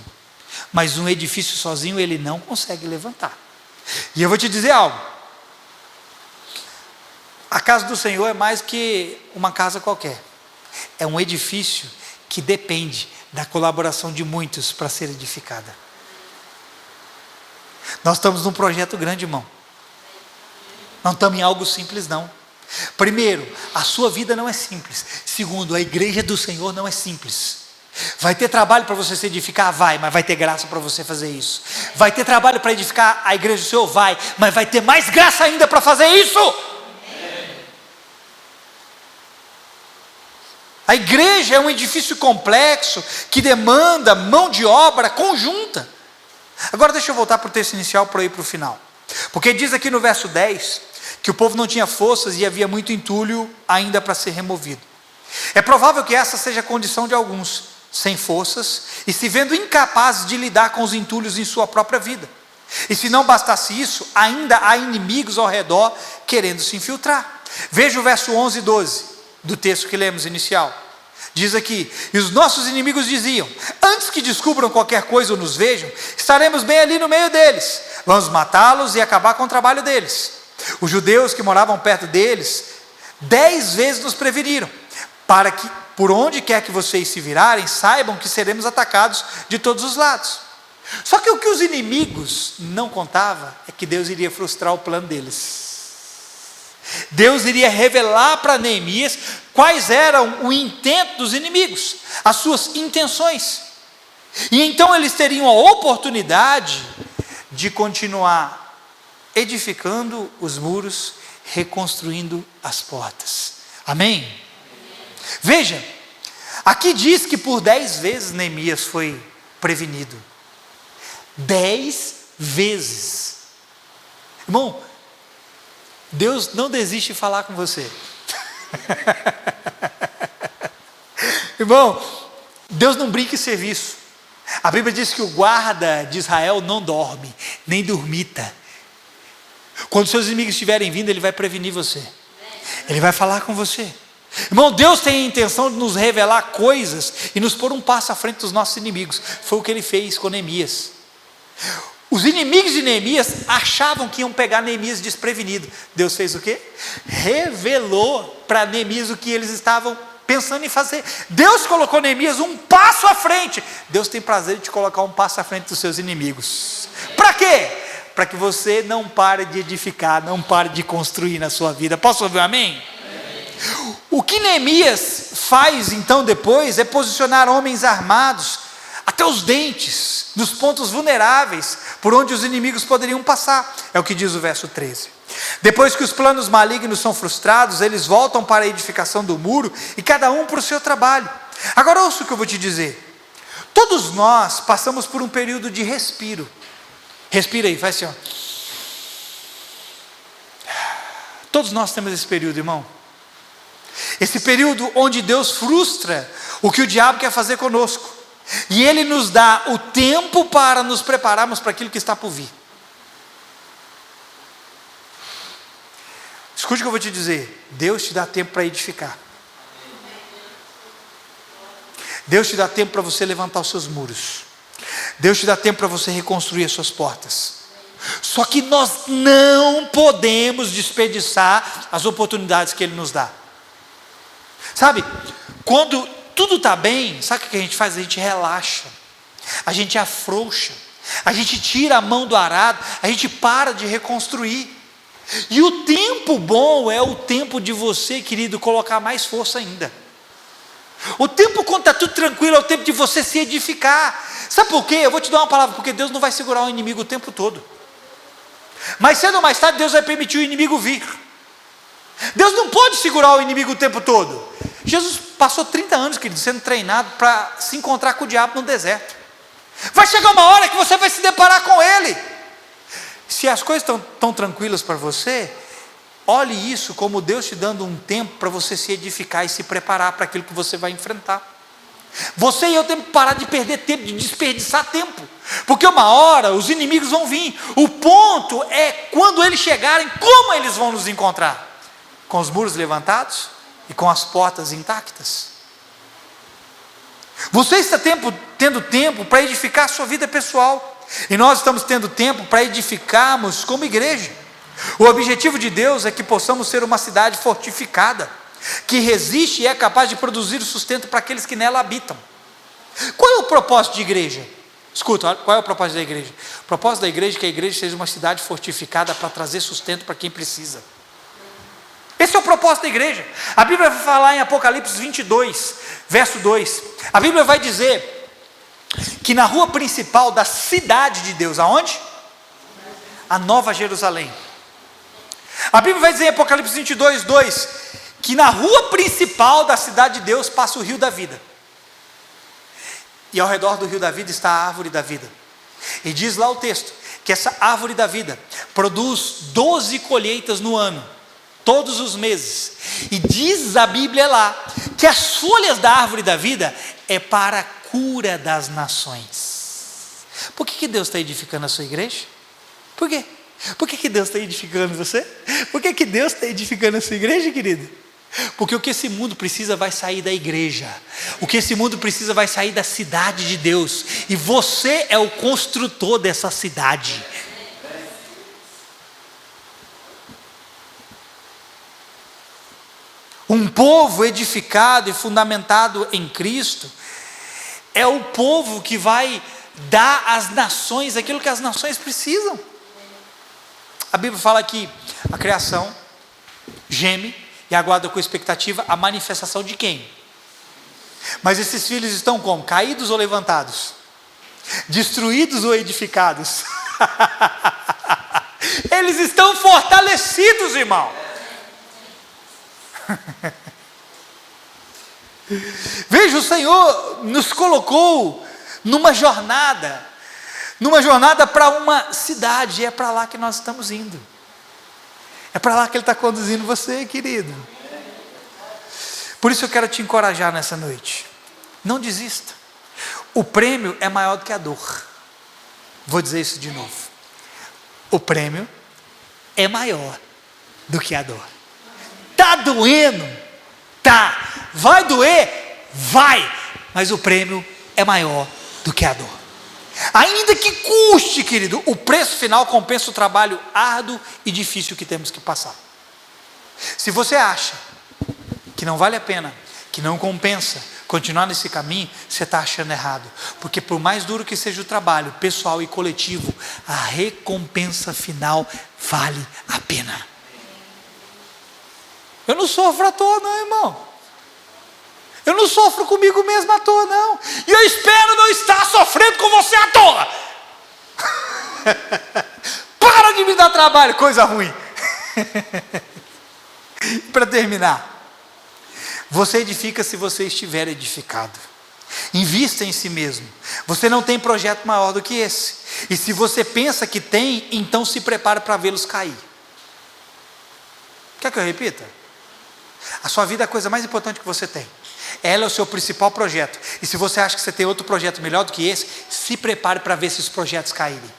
mas um edifício sozinho ele não consegue levantar. E eu vou te dizer algo: a casa do Senhor é mais que uma casa qualquer, é um edifício que depende da colaboração de muitos para ser edificada. Nós estamos num projeto grande, irmão, não estamos em algo simples não. Primeiro, a sua vida não é simples. Segundo, a igreja do Senhor não é simples. Vai ter trabalho para você se edificar? Vai, mas vai ter graça para você fazer isso. Vai ter trabalho para edificar a igreja do Senhor? Vai, mas vai ter mais graça ainda para fazer isso. A igreja é um edifício complexo que demanda mão de obra conjunta. Agora deixa eu voltar para o texto inicial para ir para o final. Porque diz aqui no verso 10 que o povo não tinha forças e havia muito entulho ainda para ser removido. É provável que essa seja a condição de alguns, sem forças e se vendo incapazes de lidar com os entulhos em sua própria vida. E se não bastasse isso, ainda há inimigos ao redor querendo se infiltrar. Veja o verso 11 e 12 do texto que lemos inicial. Diz aqui: e os nossos inimigos diziam: antes que descubram qualquer coisa ou nos vejam, estaremos bem ali no meio deles, vamos matá-los e acabar com o trabalho deles. Os judeus que moravam perto deles 10 vezes nos preveniram, para que por onde quer que vocês se virarem, saibam que seremos atacados de todos os lados. Só que o que os inimigos não contavam é que Deus iria frustrar o plano deles. Deus iria revelar para Neemias quais eram o intento dos inimigos, as suas intenções. E então eles teriam a oportunidade de continuar edificando os muros, reconstruindo as portas. Amém? Veja, aqui diz que por 10 vezes Neemias foi prevenido. 10 vezes. Irmão, Deus não desiste de falar com você. Irmão, Deus não brinca em serviço. A Bíblia diz que o guarda de Israel não dorme, nem dormita. Quando seus inimigos estiverem vindo, ele vai prevenir você. Ele vai falar com você. Irmão, Deus tem a intenção de nos revelar coisas e nos pôr um passo à frente dos nossos inimigos. Foi o que ele fez com Neemias. Os inimigos de Neemias achavam que iam pegar Neemias desprevenido. Deus fez o quê? Revelou para Neemias o que eles estavam pensando em fazer. Deus colocou Neemias um passo à frente. Deus tem prazer de te colocar um passo à frente dos seus inimigos. Para quê? Para que você não pare de edificar, não pare de construir na sua vida. Posso ouvir um amém? O que Neemias faz então depois é posicionar homens armados até os dentes, nos pontos vulneráveis, por onde os inimigos poderiam passar. É o que diz o verso 13. Depois que os planos malignos são frustrados, eles voltam para a edificação do muro, e cada um para o seu trabalho. Agora ouça o que eu vou te dizer. Todos nós passamos por um período de respiro. Respira aí, faz assim, ó. Todos nós temos esse período, irmão. Esse período onde Deus frustra o que o diabo quer fazer conosco. E Ele nos dá o tempo para nos prepararmos para aquilo que está por vir. Escute o que eu vou te dizer. Deus te dá tempo para edificar. Deus te dá tempo para você levantar os seus muros. Deus te dá tempo para você reconstruir as suas portas. Só que nós não podemos desperdiçar as oportunidades que Ele nos dá. Sabe, quando tudo está bem, sabe o que a gente faz? A gente relaxa, a gente afrouxa, a gente tira a mão do arado, a gente para de reconstruir. E o tempo bom é o tempo de você, querido, colocar mais força ainda. O tempo quando está tudo tranquilo é o tempo de você se edificar. Sabe por quê? Eu vou te dar uma palavra, porque Deus não vai segurar o inimigo o tempo todo. Mais cedo ou mais tarde Deus vai permitir o inimigo vir. Deus não pode segurar o inimigo o tempo todo. Jesus passou 30 anos, querido, sendo treinado para se encontrar com o diabo no deserto. Vai chegar uma hora que você vai se deparar com ele. Se as coisas estão tão tranquilas para você, olhe isso como Deus te dando um tempo para você se edificar e se preparar para aquilo que você vai enfrentar. Você e eu temos que parar de perder tempo, de desperdiçar tempo, porque uma hora os inimigos vão vir. O ponto é quando eles chegarem, como eles vão nos encontrar? Com os muros levantados e com as portas intactas. Você está tendo tempo para edificar a sua vida pessoal, e nós estamos tendo tempo para edificarmos como igreja. O objetivo de Deus é que possamos ser uma cidade fortificada, que resiste e é capaz de produzir o sustento para aqueles que nela habitam. Qual é o propósito de igreja? Escuta, qual é o propósito da igreja? O propósito da igreja é que a igreja seja uma cidade fortificada para trazer sustento para quem precisa. Esse é o propósito da igreja. A Bíblia vai falar em Apocalipse 22, verso 2. A Bíblia vai dizer que na rua principal da cidade de Deus, aonde? A Nova Jerusalém. A Bíblia vai dizer em Apocalipse 22, 2, que na rua principal da cidade de Deus passa o rio da vida. E ao redor do rio da vida está a árvore da vida. E diz lá o texto, que essa árvore da vida produz 12 colheitas no ano, todos os meses. E diz a Bíblia lá, que as folhas da árvore da vida é para a cura das nações. Por que Deus está edificando a sua igreja? Por quê? Por que Deus está edificando você? Por que Deus está edificando a sua igreja, querido? Porque o que esse mundo precisa vai sair da igreja. O que esse mundo precisa vai sair da cidade de Deus. E você é o construtor dessa cidade. Um povo edificado e fundamentado em Cristo é o povo que vai dar às nações aquilo que as nações precisam. A Bíblia fala que a criação geme e aguarda com expectativa a manifestação de quem? Mas esses filhos estão como? Caídos ou levantados? Destruídos ou edificados? Eles estão fortalecidos, irmão. Veja, o Senhor nos colocou numa jornada para uma cidade, e é para lá que nós estamos indo. É para lá que Ele está conduzindo você, querido. Por isso eu quero te encorajar nessa noite. Não desista. O prêmio é maior do que a dor. Vou dizer isso de novo. O prêmio é maior do que a dor. Está Tá. Vai doer? Vai. Mas o prêmio é maior do que a dor. Ainda que custe, querido, o preço final compensa o trabalho árduo e difícil que temos que passar. Se você acha que não vale a pena, que não compensa continuar nesse caminho, você está achando errado. Porque por mais duro que seja o trabalho pessoal e coletivo, a recompensa final vale a pena. Eu não sofro à toa não, irmão. Eu não sofro comigo mesmo à toa não. E eu espero não estar sofrendo com você à toa. Para de me dar trabalho, coisa ruim. Para terminar, você edifica se você estiver edificado. Invista em si mesmo. Você não tem projeto maior do que esse. E se você pensa que tem, então se prepare para vê-los cair. Quer que eu repita? A sua vida é a coisa mais importante que você tem. Ela é o seu principal projeto. E se você acha que você tem outro projeto melhor do que esse, se prepare para ver esses projetos caírem.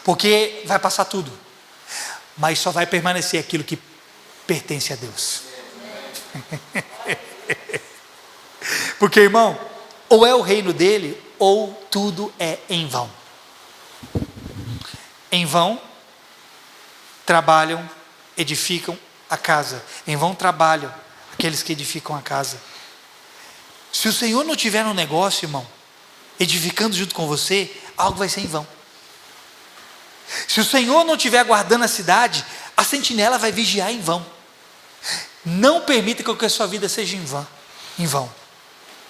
Porque vai passar tudo. Mas só vai permanecer aquilo que pertence a Deus. Porque, irmão, ou é o reino dele, ou tudo é em vão. Em vão trabalham, edificam a casa. Em vão trabalham aqueles que edificam a casa. Se o Senhor não tiver um negócio, irmão, edificando junto com você, algo vai ser em vão. Se o Senhor não estiver guardando a cidade, a sentinela vai vigiar em vão. Não permita que a sua vida seja em vão.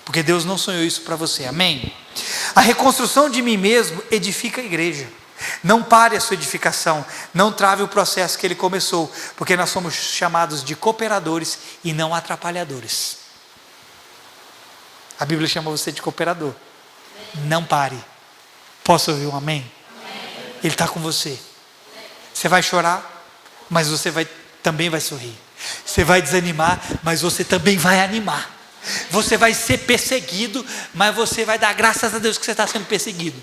Porque Deus não sonhou isso para você, amém? A reconstrução de mim mesmo edifica a igreja. Não pare a sua edificação, não trave o processo que ele começou, porque nós somos chamados de cooperadores e não atrapalhadores. A Bíblia chama você de cooperador. Não pare. Posso ouvir um amém? Ele está com você. Você vai chorar, mas você também vai sorrir. Você vai desanimar, mas você também vai animar. Você vai ser perseguido, mas você vai dar graças a Deus que você está sendo perseguido.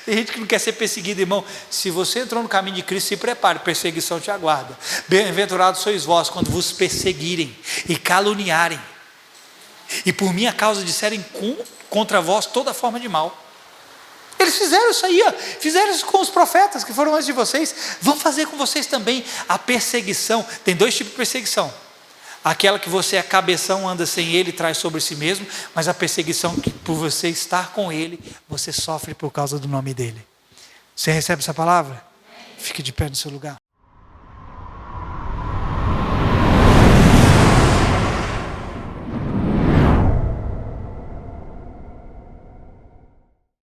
Tem gente que não quer ser perseguido, irmão. Se você entrou no caminho de Cristo, se prepare, perseguição te aguarda. Bem-aventurados sois vós quando vos perseguirem e caluniarem, e por minha causa disserem contra vós toda forma de mal. Eles fizeram isso aí, ó. Fizeram isso com os profetas que foram antes de vocês. Vão fazer com vocês também. A perseguição, tem dois tipos de perseguição. Aquela que você é cabeção, anda sem ele, traz sobre si mesmo. Mas a perseguição que por você estar com ele, você sofre por causa do nome dele. Você recebe essa palavra? Fique de pé no seu lugar.